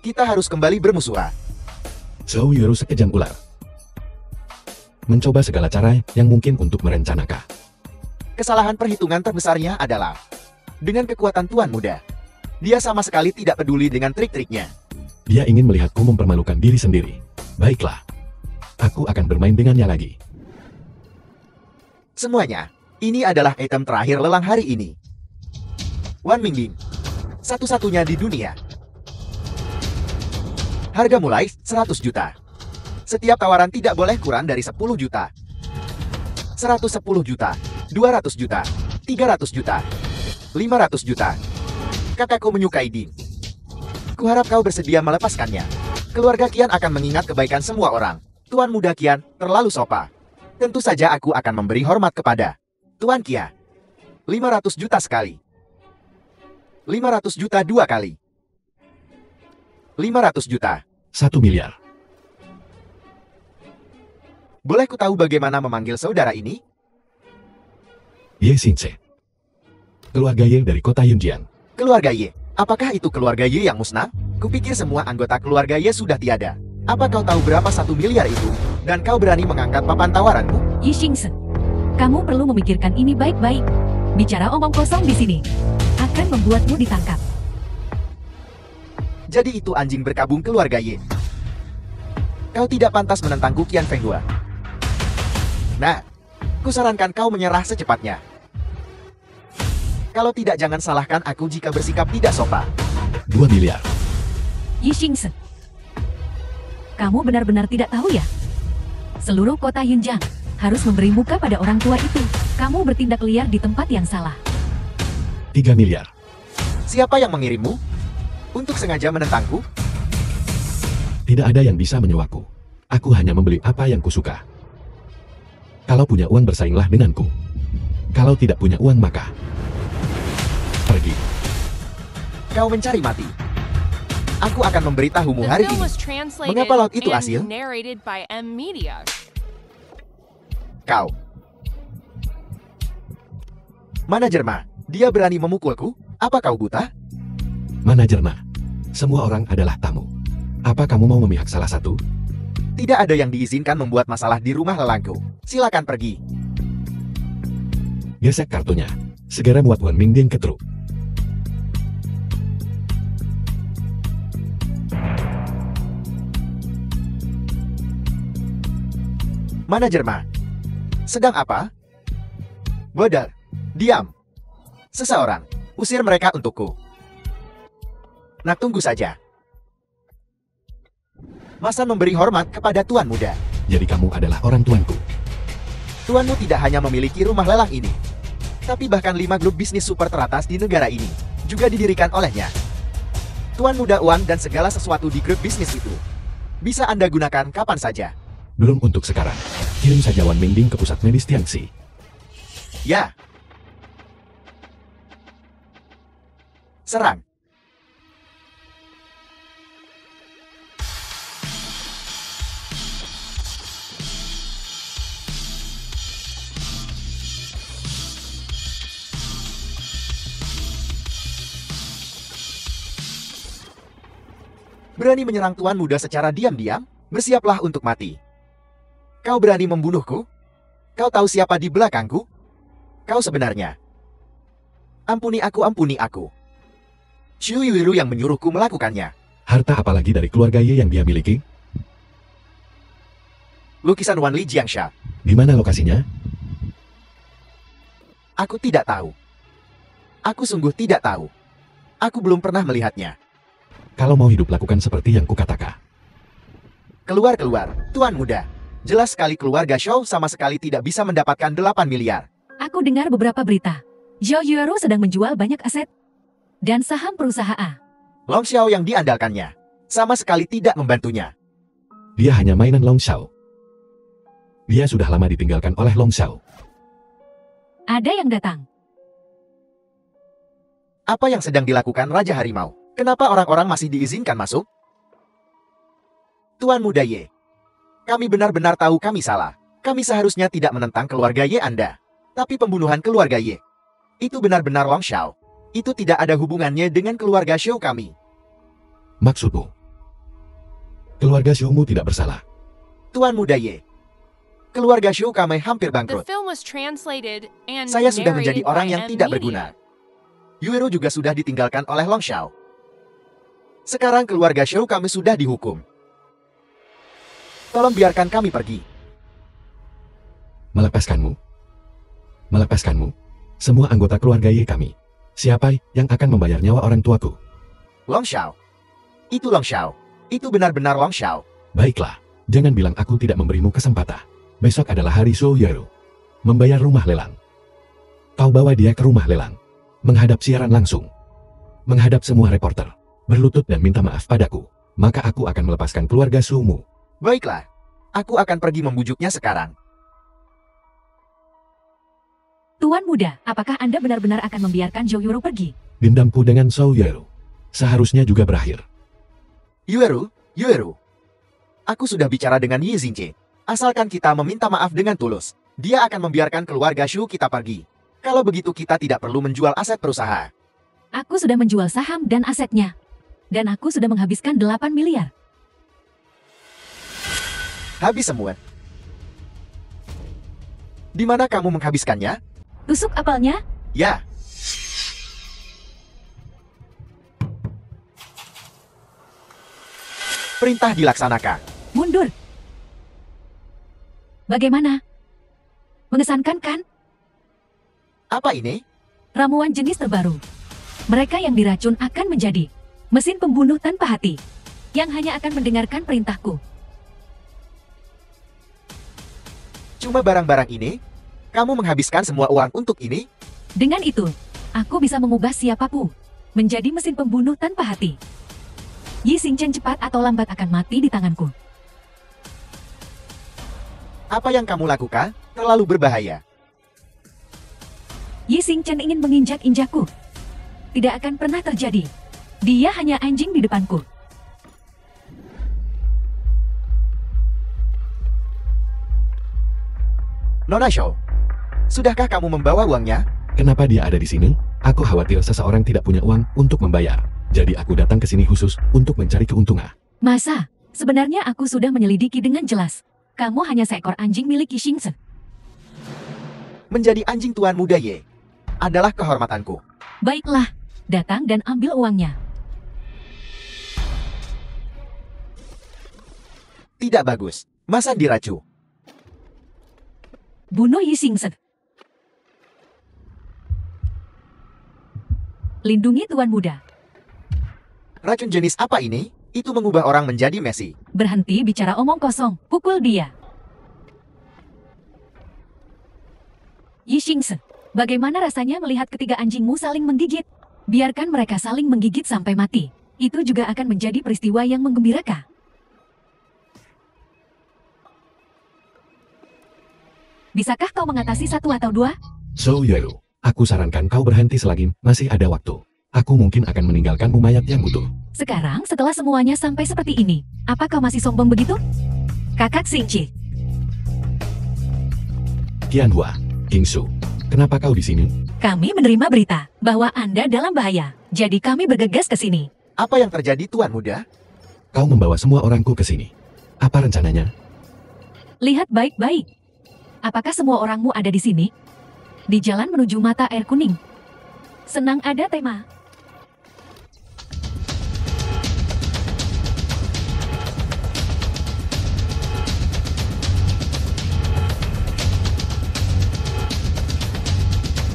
kita harus kembali bermusuhan.
Zhou Yuero sekejam ular, mencoba segala cara yang mungkin untuk merencanakan.
Kesalahan perhitungan terbesarnya adalah dengan kekuatan Tuan Muda. Dia sama sekali tidak peduli dengan trik-triknya.
Dia ingin melihatku mempermalukan diri sendiri. Baiklah, aku akan bermain dengannya lagi.
Semuanya, ini adalah item terakhir lelang hari ini. Wan Mingding, satu-satunya di dunia. Harga mulai 100 juta. Setiap tawaran tidak boleh kurang dari 10 juta. 110 juta, 200 juta, 300 juta, 500 juta. Kakakku menyukai Din. Kuharap kau bersedia melepaskannya. Keluarga Qian akan mengingat kebaikan semua orang. Tuan Muda Qian terlalu sopan. Tentu saja aku akan memberi hormat kepada Tuan Qian. 500 juta sekali. 500 juta 2 kali. 500 juta.
1 miliar.
Boleh ku tahu bagaimana memanggil saudara ini?
Ye Xingce. Keluarga Ye dari kota Yunjian.
Keluarga Ye. Apakah itu keluarga Ye yang musnah? Kupikir semua anggota keluarga Ye sudah tiada. Apa kau tahu berapa 1 miliar itu? Dan kau berani mengangkat papan tawaranmu?
Yi Xingse, kamu perlu memikirkan ini baik-baik. Bicara omong kosong di sini akan membuatmu ditangkap.
Jadi itu anjing berkabung keluarga Ye. Kau tidak pantas menentangku, Qian Fenghua. Nah, kusarankan kau menyerah secepatnya. Kalau tidak, jangan salahkan aku jika bersikap tidak sopan.
2 miliar.
Yi Xingse, kamu benar-benar tidak tahu ya? Seluruh kota Yunjiang harus memberi muka pada orang tua itu. Kamu bertindak liar di tempat yang salah.
3 miliar.
Siapa yang mengirimmu? Untuk sengaja menentangku?
Tidak ada yang bisa menyewaku. Aku hanya membeli apa yang kusuka. Kalau punya uang bersainglah denganku. Kalau tidak punya uang maka pergi.
Kau mencari mati. Aku akan memberitahumu
The
hari
film
ini.
was translated
Mengapa laut itu asil?
and narrated by M Media.
Kau. Manajer Ma, dia berani memukulku? Apa kau buta?
Manajer Ma, semua orang adalah tamu. Apa kamu mau memihak salah satu?
Tidak ada yang diizinkan membuat masalah di rumah lelangku. Silakan pergi.
Gesek kartunya. Segera muat Wan Mingding ke truk.
Manajer Ma, sedang apa? Bodoh. Diam. Seseorang, usir mereka untukku. Nah, tunggu saja. Masa memberi hormat kepada Tuan Muda.
Jadi kamu adalah orang tuanku.
Tuanmu tidak hanya memiliki rumah lelang ini, tapi bahkan 5 grup bisnis super teratas di negara ini juga didirikan olehnya. Tuan Muda Wan dan segala sesuatu di grup bisnis itu bisa Anda gunakan kapan saja.
Belum untuk sekarang. Kirim saja Wan Mingding ke pusat medis Tiangxi.
Ya. Serang. Berani menyerang Tuan Muda secara diam-diam? Bersiaplah untuk mati. Kau berani membunuhku? Kau tahu siapa di belakangku? kau sebenarnya? Ampuni aku. Xu Yuiru yang menyuruhku melakukannya.
Harta apalagi dari keluarga Ye yang dia miliki?
Lukisan Wan Li Jiangsha.
Di mana lokasinya?
Aku tidak tahu. Aku sungguh tidak tahu. Aku belum pernah melihatnya.
Kalau mau hidup lakukan seperti yang kukatakan.
Keluar, Tuan Muda. Jelas sekali keluarga Shou sama sekali tidak bisa mendapatkan 8 miliar.
Aku dengar beberapa berita. Zhao Yuero sedang menjual banyak aset dan saham perusahaan.
Long Xiao yang diandalkannya sama sekali tidak membantunya.
Dia hanya mainan Long Xiao. Dia sudah lama ditinggalkan oleh Long Xiao.
Ada yang datang.
Apa yang sedang dilakukan Raja Harimau? Kenapa orang-orang masih diizinkan masuk? Tuan Muda Ye, kami benar-benar tahu kami salah. Kami seharusnya tidak menentang keluarga Ye Anda. Tapi pembunuhan keluarga Ye, itu benar-benar Long Xiao. Itu tidak ada hubungannya dengan keluarga Xiao kami.
Maksudmu? Keluarga Xiaomu tidak bersalah.
Tuan Muda Ye, keluarga Xiao kami hampir
The
bangkrut.
film was translated and
Saya sudah menjadi
narrated
orang
by
yang
M
tidak
Media.
berguna. Yuero juga sudah ditinggalkan oleh Long Xiao. Sekarang keluarga Xiao kami sudah dihukum. Tolong biarkan kami pergi.
Melepaskanmu? Melepaskanmu? Semua anggota keluarga Ye kami. Siapa yang akan membayar nyawa orang tuaku?
Long Xiao. Itu Long Xiao. Itu benar-benar Long Xiao.
Baiklah, jangan bilang aku tidak memberimu kesempatan. Besok adalah hari Shou Yuero. Membayar rumah lelang. Kau bawa dia ke rumah lelang. Menghadap siaran langsung. Menghadap semua reporter. Berlutut dan minta maaf padaku. Maka aku akan melepaskan keluarga Shoumu.
Baiklah. Aku akan pergi membujuknya sekarang.
Tuan Muda, apakah Anda benar-benar akan membiarkan Zhao Yuero pergi?
Dendamku dengan Shou Yuero seharusnya juga berakhir.
Yuero. Aku sudah bicara dengan Yi Xingqie. Asalkan kita meminta maaf dengan tulus, dia akan membiarkan keluarga Shu kita pergi. Kalau begitu kita tidak perlu menjual aset perusahaan.
Aku sudah menjual saham dan asetnya. Dan aku sudah menghabiskan 8 miliar.
Habis semua. Di mana kamu menghabiskannya?
Tusuk apelnya?
Ya. Perintah dilaksanakan.
Mundur. Bagaimana? Mengesankan kan?
Apa ini?
Ramuan jenis terbaru. Mereka yang diracun akan menjadi mesin pembunuh tanpa hati, yang hanya akan mendengarkan perintahku.
Cuma barang-barang ini? Kamu menghabiskan semua uang untuk ini?
Dengan itu, aku bisa mengubah siapapun menjadi mesin pembunuh tanpa hati. Yi Xingchen cepat atau lambat akan mati di tanganku.
Apa yang kamu lakukan terlalu berbahaya.
Yi Xingchen ingin menginjak-injakku. Tidak akan pernah terjadi. Dia hanya anjing di depanku.
Nona Shou, sudahkah kamu membawa uangnya?
Kenapa dia ada di sini? Aku khawatir seseorang tidak punya uang untuk membayar. Jadi aku datang ke sini khusus untuk mencari keuntungan.
Masa? Sebenarnya aku sudah menyelidiki dengan jelas. Kamu hanya seekor anjing milik Yi Xingchen.
Menjadi anjing Tuan Muda Ye adalah kehormatanku.
Baiklah, datang dan ambil uangnya.
Tidak bagus. Masa diracu?
Bunuh Yi Xingchen. Lindungi Tuan Muda.
Racun jenis apa ini? Itu mengubah orang menjadi Messi.
Berhenti bicara omong kosong. Pukul dia. Yi Xingchen, bagaimana rasanya melihat ketiga anjingmu saling menggigit? Biarkan mereka saling menggigit sampai mati. Itu juga akan menjadi peristiwa yang menggembirakan. Bisakah kau mengatasi satu atau dua?
Shou Yuero, aku sarankan kau berhenti selagi masih ada waktu. Aku mungkin akan meninggalkanmu mayat yang utuh.
Sekarang setelah semuanya sampai seperti ini, apa kau masih sombong begitu? Kakak Xingqie,
Qianhua, King Su, kenapa kau di sini?
kami menerima berita bahwa Anda dalam bahaya. Jadi kami bergegas ke sini.
Apa yang terjadi Tuan Muda?
Kau membawa semua orangku ke sini. Apa rencananya?
Lihat baik-baik. Apakah semua orangmu ada di sini? Di jalan menuju mata air kuning. Senang ada tema.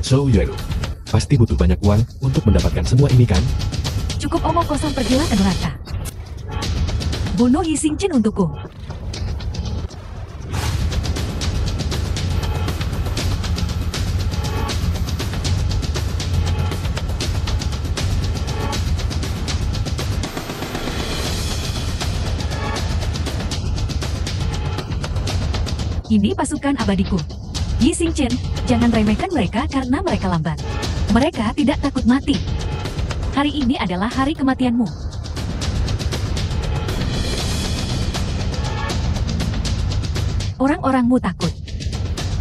So Yueru, pasti butuh banyak uang untuk mendapatkan semua ini kan?
Cukup omong kosong, pergilah ke neraka. Bunuh Yi Xingchen untukku. Ini pasukan abadiku. Yi Xingchen, jangan remehkan mereka karena mereka lambat. Mereka tidak takut mati. Hari ini adalah hari kematianmu. Orang-orangmu takut.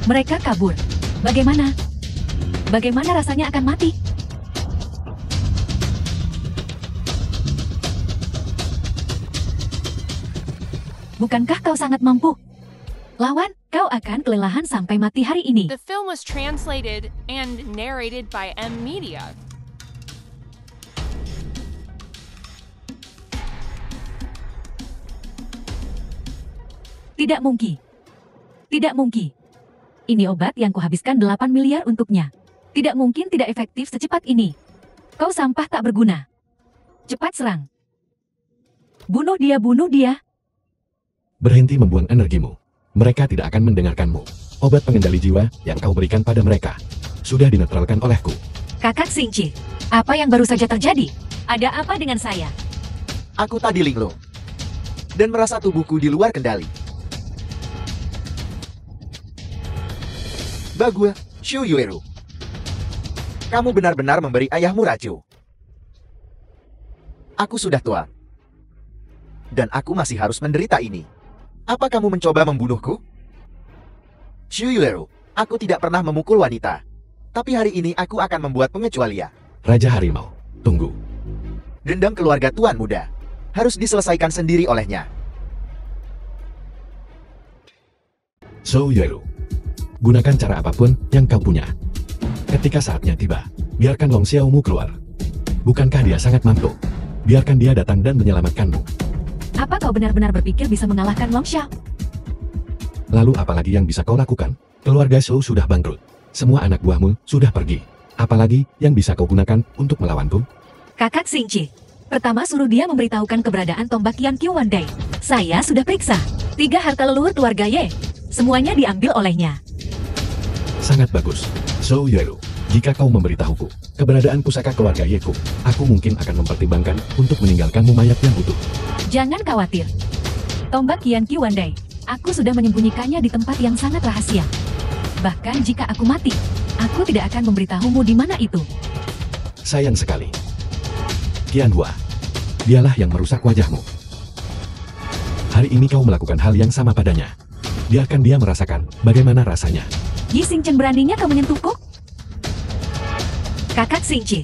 Mereka kabur. Bagaimana? Bagaimana rasanya akan mati? Bukankah kau sangat mampu? Lawan, kau akan kelelahan sampai mati hari ini.
The film was translated and narrated by M Media.
Tidak mungkin. Tidak mungkin. Ini obat yang kuhabiskan 8 miliar untuknya. Tidak mungkin tidak efektif secepat ini. Kau sampah tak berguna. Cepat serang. Bunuh dia, bunuh dia.
Berhenti membuang energimu. Mereka tidak akan mendengarkanmu. Obat pengendali jiwa yang kau berikan pada mereka sudah dinetralkan olehku.
Kakak Xingchi, apa yang baru saja terjadi? Ada apa dengan saya?
Aku tadi linglung. Dan merasa tubuhku di luar kendali. Bagua, Shu Yueru. Kamu benar-benar memberi ayahmu racu. Aku sudah tua. Dan aku masih harus menderita ini. Apa kamu mencoba membunuhku? Shu Yueru, aku tidak pernah memukul wanita. Tapi hari ini aku akan membuat pengecualian.
Raja Harimau, tunggu.
Dendam keluarga Tuan Muda harus diselesaikan sendiri olehnya.
So Yueru, gunakan cara apapun yang kau punya. Ketika saatnya tiba, biarkan Long Xiaomu keluar. Bukankah dia sangat mampu? Biarkan dia datang dan menyelamatkanmu.
Apa kau benar-benar berpikir bisa mengalahkan Long Xiao?
Lalu apalagi yang bisa kau lakukan? Keluarga Shou sudah bangkrut. Semua anak buahmu sudah pergi. Apalagi yang bisa kau gunakan untuk melawanku?
Kakak Xingchi, pertama suruh dia memberitahukan keberadaan tombak Yan Qiu Wandai. Saya sudah periksa. 3 harta leluhur keluarga Ye. Semuanya diambil olehnya.
Sangat bagus. So Yueru, jika kau memberitahuku keberadaan pusaka keluarga Yeku, aku mungkin akan mempertimbangkan untuk meninggalkanmu mayat yang utuh.
Jangan khawatir. Tombak Yan Qiu Wandai, aku sudah menyembunyikannya di tempat yang sangat rahasia. Bahkan jika aku mati, aku tidak akan memberitahumu di mana itu.
Sayang sekali. Qianhua, dialah yang merusak wajahmu. Hari ini kau melakukan hal yang sama padanya. Biarkan dia merasakan bagaimana rasanya.
Yi Xingchen, beraninya kau menyentuhku? Kakak Xingchi,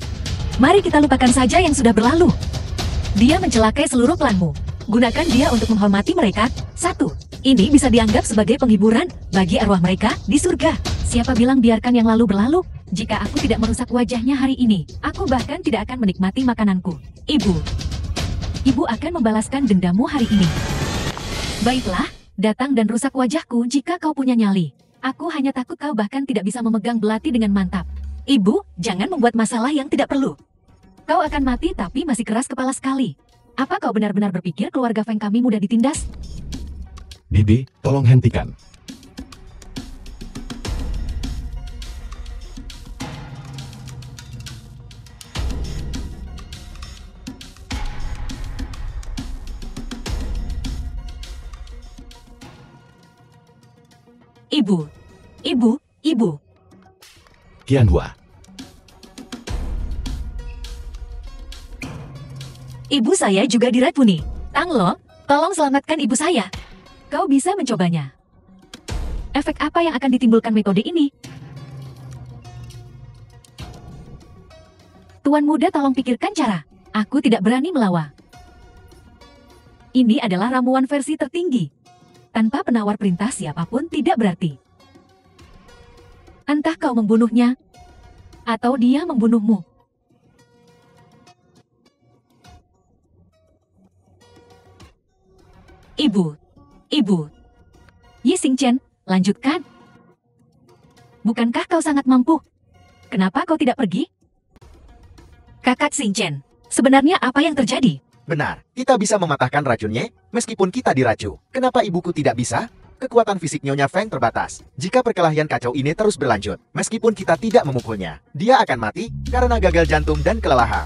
mari kita lupakan saja yang sudah berlalu. Dia mencelakai seluruh klanmu. Gunakan dia untuk menghormati mereka. 1. Ini bisa dianggap sebagai penghiburan bagi arwah mereka di surga. Siapa bilang biarkan yang lalu berlalu? Jika aku tidak merusak wajahnya hari ini, aku bahkan tidak akan menikmati makananku. Ibu akan membalaskan dendamu hari ini. Baiklah, datang dan rusak wajahku jika kau punya nyali. Aku hanya takut kau bahkan tidak bisa memegang belati dengan mantap. Ibu, jangan membuat masalah yang tidak perlu. Kau akan mati tapi masih keras kepala sekali. Apa kau benar-benar berpikir keluarga Feng kami mudah ditindas?
Bibi, tolong hentikan.
Ibu.
Qianhua,
Ibu saya juga diracuni. Tang Lo, tolong selamatkan ibu saya. Kau bisa mencobanya. Efek apa yang akan ditimbulkan metode ini? Tuan muda, tolong pikirkan cara. Aku tidak berani melawan. Ini adalah ramuan versi tertinggi. Tanpa penawar perintah siapapun tidak berarti. Entah kau membunuhnya, atau dia membunuhmu. Ibu. Yi Xingchen, lanjutkan. Bukankah kau sangat mampu? Kenapa kau tidak pergi? Kakak Xingchen, sebenarnya apa yang terjadi?
Benar, kita bisa mematahkan racunnya, meskipun kita diracu. Kenapa ibuku tidak bisa? Kekuatan fisik Nyonya Feng terbatas. Jika perkelahian kacau ini terus berlanjut, meskipun kita tidak memukulnya, dia akan mati karena gagal jantung dan kelelahan.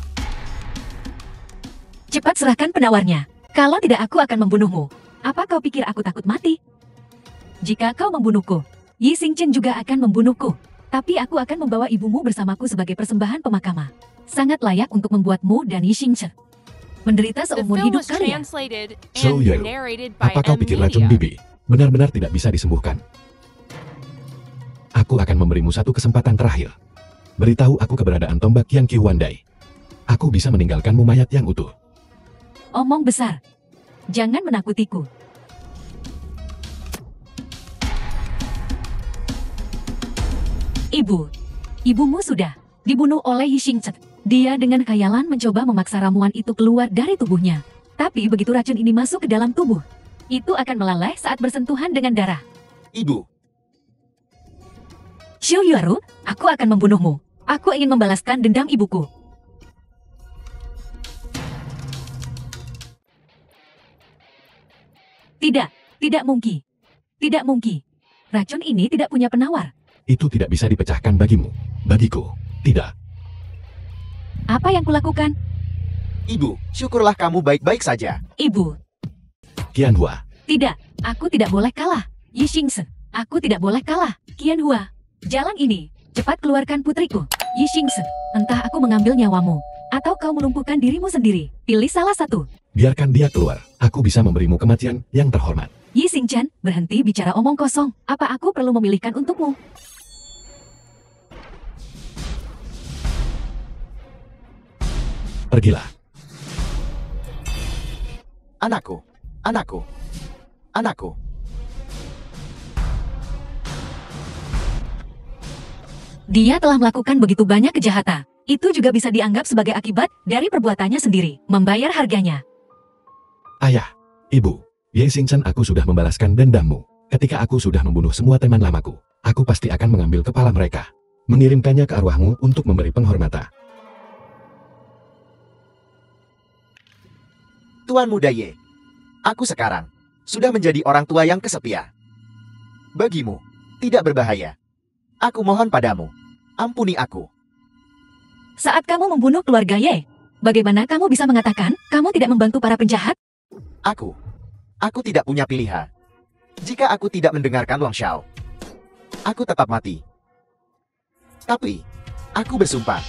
Cepat serahkan penawarnya. Kalau tidak aku akan membunuhmu. Apa kau pikir aku takut mati? Jika kau membunuhku, Yi Xingchen juga akan membunuhku. Tapi aku akan membawa ibumu bersamaku sebagai persembahan pemakaman. Sangat layak untuk membuatmu dan Yi Xingchen menderita
The
seumur
film
hidup
was
kalian.
translated
Zhou
and
Yueru,
narrated by
apa kau
M
pikir racun
Media.
bibi benar-benar tidak bisa disembuhkan? Aku akan memberimu satu kesempatan terakhir. Beritahu aku keberadaan tombak Qian Qi Wandai. Aku bisa meninggalkanmu mayat yang utuh.
Omong besar. Jangan menakutiku. Ibumu sudah dibunuh oleh Yi Xingchen. Dia dengan khayalan mencoba memaksa ramuan itu keluar dari tubuhnya. Tapi begitu racun ini masuk ke dalam tubuh, itu akan melalai saat bersentuhan dengan darah.
Ibu,
Xiu Yueru, aku akan membunuhmu. Aku ingin membalaskan dendam ibuku. Tidak mungkin. Tidak mungkin. Racun ini tidak punya penawar.
Itu tidak bisa dipecahkan bagimu. Bagiku, tidak.
Apa yang kulakukan?
ibu, syukurlah kamu baik-baik saja.
Ibu,
Qianhua,
tidak. Aku tidak boleh kalah. Yi Xingchen, aku tidak boleh kalah. Qianhua, jalan ini. Cepat keluarkan putriku. Yi Xingchen, entah aku mengambil nyawamu, atau kau melumpuhkan dirimu sendiri. Pilih salah satu.
biarkan dia keluar. Aku bisa memberimu kematian yang terhormat.
Yi Xingchen, berhenti bicara omong kosong. Apa aku perlu memilihkan untukmu?
Pergilah.
Anakku, anakku, anakku.
Dia telah melakukan begitu banyak kejahatan. Itu juga bisa dianggap sebagai akibat dari perbuatannya sendiri. Membayar harganya.
Ayah, ibu, Ye Xingchen, aku sudah membalaskan dendammu. Ketika aku sudah membunuh semua teman lamaku, aku pasti akan mengambil kepala mereka, mengirimkannya ke arwahmu untuk memberi penghormatan.
Tuan Muda Ye, aku sekarang sudah menjadi orang tua yang kesepian. Bagimu, tidak berbahaya. Aku mohon padamu, ampuni aku.
Saat kamu membunuh keluarga Ye, bagaimana kamu bisa mengatakan kamu tidak membantu para penjahat?
Aku tidak punya pilihan. Jika aku tidak mendengarkan Long Xiao, aku tetap mati. Tapi, aku bersumpah,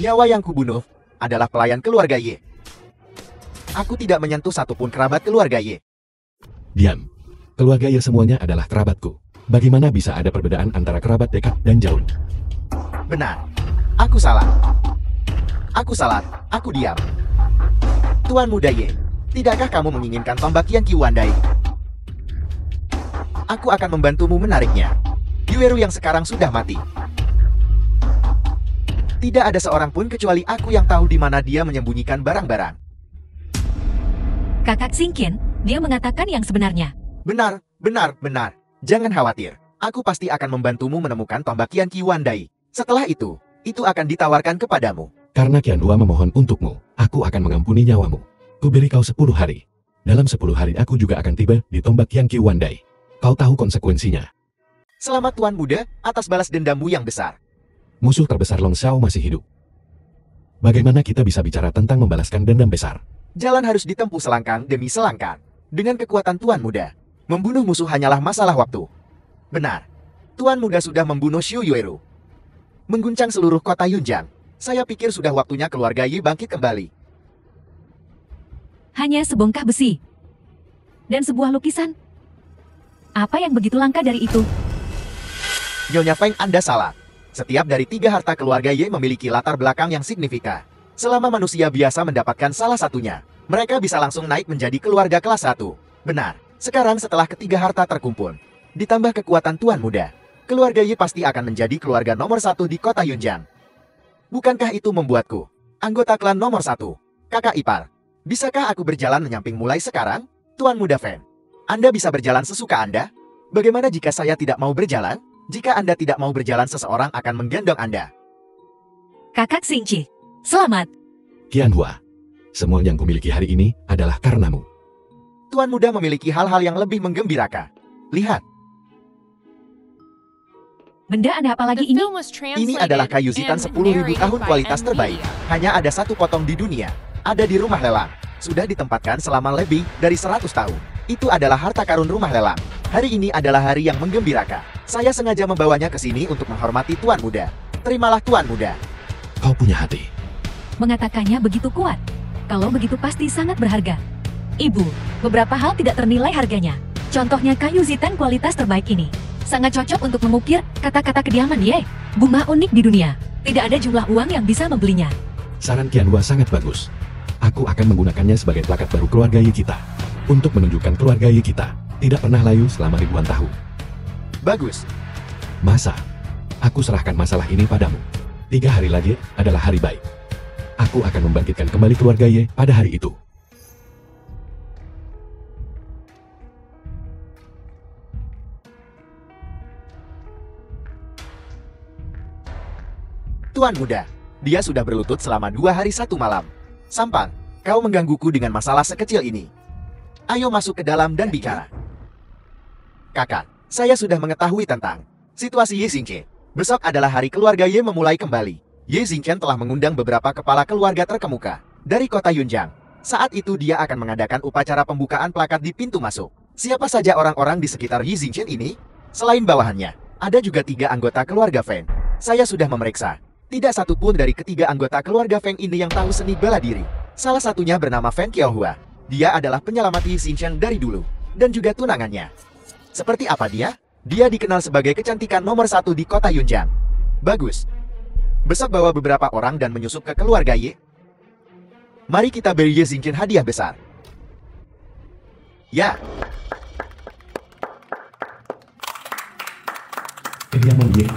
nyawa yang kubunuh adalah pelayan keluarga Ye. Aku tidak menyentuh satupun kerabat keluarga Ye.
Diam. Keluarga Ye semuanya adalah kerabatku. Bagaimana bisa ada perbedaan antara kerabat dekat dan jauh?
Benar, aku salah. Aku salah, aku diam. Tuan Muda Ye, tidakkah kamu menginginkan tombak Qian Qi Wandai? Aku akan membantumu menariknya. Yueru yang sekarang sudah mati. Tidak ada seorang pun kecuali aku yang tahu di mana dia menyembunyikan barang-barang.
Kakak Xingqian, dia mengatakan yang sebenarnya.
Benar, benar, benar. Jangan khawatir. Aku pasti akan membantumu menemukan tombak Qian Qi Wandai. Setelah itu akan ditawarkan kepadamu.
Karena Qianhua memohon untukmu, aku akan mengampuni nyawamu. Kuberi kau 10 hari. Dalam 10 hari aku juga akan tiba di tombak Qian Qi Wandai. Kau tahu konsekuensinya.
Selamat Tuan Muda atas balas dendammu yang besar.
Musuh terbesar Long Xiao masih hidup. Bagaimana kita bisa bicara tentang membalaskan dendam besar?
Jalan harus ditempuh selangkang demi selangkang. Dengan kekuatan Tuan Muda, membunuh musuh hanyalah masalah waktu. Benar, Tuan Muda sudah membunuh Xiu Yueru, mengguncang seluruh kota Yunjiang. Saya pikir sudah waktunya keluarga Yi bangkit kembali.
Hanya sebongkah besi. Dan sebuah lukisan. Apa yang begitu langka dari itu?
Nyonya Feng, Anda salah. Setiap dari 3 harta keluarga Ye memiliki latar belakang yang signifikan. Selama manusia biasa mendapatkan salah satunya, mereka bisa langsung naik menjadi keluarga kelas 1. Benar, sekarang setelah ketiga harta terkumpul, ditambah kekuatan Tuan Muda, keluarga Ye pasti akan menjadi keluarga nomor 1 di kota Yunjiang. Bukankah itu membuatku anggota klan nomor 1? Kakak ipar, bisakah aku berjalan menyamping mulai sekarang? Tuan Muda Fan, Anda bisa berjalan sesuka Anda? Bagaimana jika saya tidak mau berjalan? Jika Anda tidak mau berjalan, seseorang akan menggendong Anda.
Kakak Xingqi, selamat.
Qianhua, semua yang kumiliki hari ini adalah karenamu.
Tuan Muda memiliki hal-hal yang lebih menggembirakan. Lihat,
Benda ada apa lagi
The
ini?
film was
ini adalah kayu
translated
zitan
and
10.000
narrated
tahun
by
kualitas
M
terbaik.
Media.
Hanya ada satu potong di dunia. Ada di rumah lelang. Sudah ditempatkan selama lebih dari 100 tahun. Itu adalah harta karun rumah lelang. Hari ini adalah hari yang menggembirakan. Saya sengaja membawanya ke sini untuk menghormati Tuan Muda. Terimalah Tuan Muda.
Kau punya hati.
Mengatakannya begitu kuat. Kalau begitu pasti sangat berharga. Ibu, beberapa hal tidak ternilai harganya. Contohnya kayu zitan kualitas terbaik ini. Sangat cocok untuk mengukir kata-kata kediaman Ye. Bunga unik di dunia. Tidak ada jumlah uang yang bisa membelinya.
Saran Qianhua sangat bagus. Aku akan menggunakannya sebagai plakat baru keluarga Ye kita. Untuk menunjukkan keluarga Ye kita tidak pernah layu selama ribuan tahun.
Bagus.
Masa? Aku serahkan masalah ini padamu. 3 hari lagi adalah hari baik. Aku akan membangkitkan kembali keluarga Ye pada hari itu.
Tuan Muda, dia sudah berlutut selama 2 hari 1 malam. Sampan, kau menggangguku dengan masalah sekecil ini. Ayo masuk ke dalam dan bicara. Kakak, saya sudah mengetahui tentang situasi Ye Xingqian. Besok adalah hari keluarga Ye memulai kembali. Ye Xingqian telah mengundang beberapa kepala keluarga terkemuka dari kota Yunjiang. Saat itu dia akan mengadakan upacara pembukaan plakat di pintu masuk. Siapa saja orang-orang di sekitar Ye Xingqian ini? Selain bawahannya, ada juga 3 anggota keluarga Feng. Saya sudah memeriksa. Tidak satu pun dari ketiga anggota keluarga Feng ini yang tahu seni bela diri. Salah satunya bernama Feng Qiaohua. Dia adalah penyelamat Ye Xingqian dari dulu. Dan juga tunangannya. Seperti apa dia? Dia dikenal sebagai kecantikan nomor 1 di kota Yunjiang. Bagus. Besok bawa beberapa orang dan menyusup ke keluarga Ye. Mari kita beri Ye Xingqian hadiah besar. Ya.
Kediaman Ye.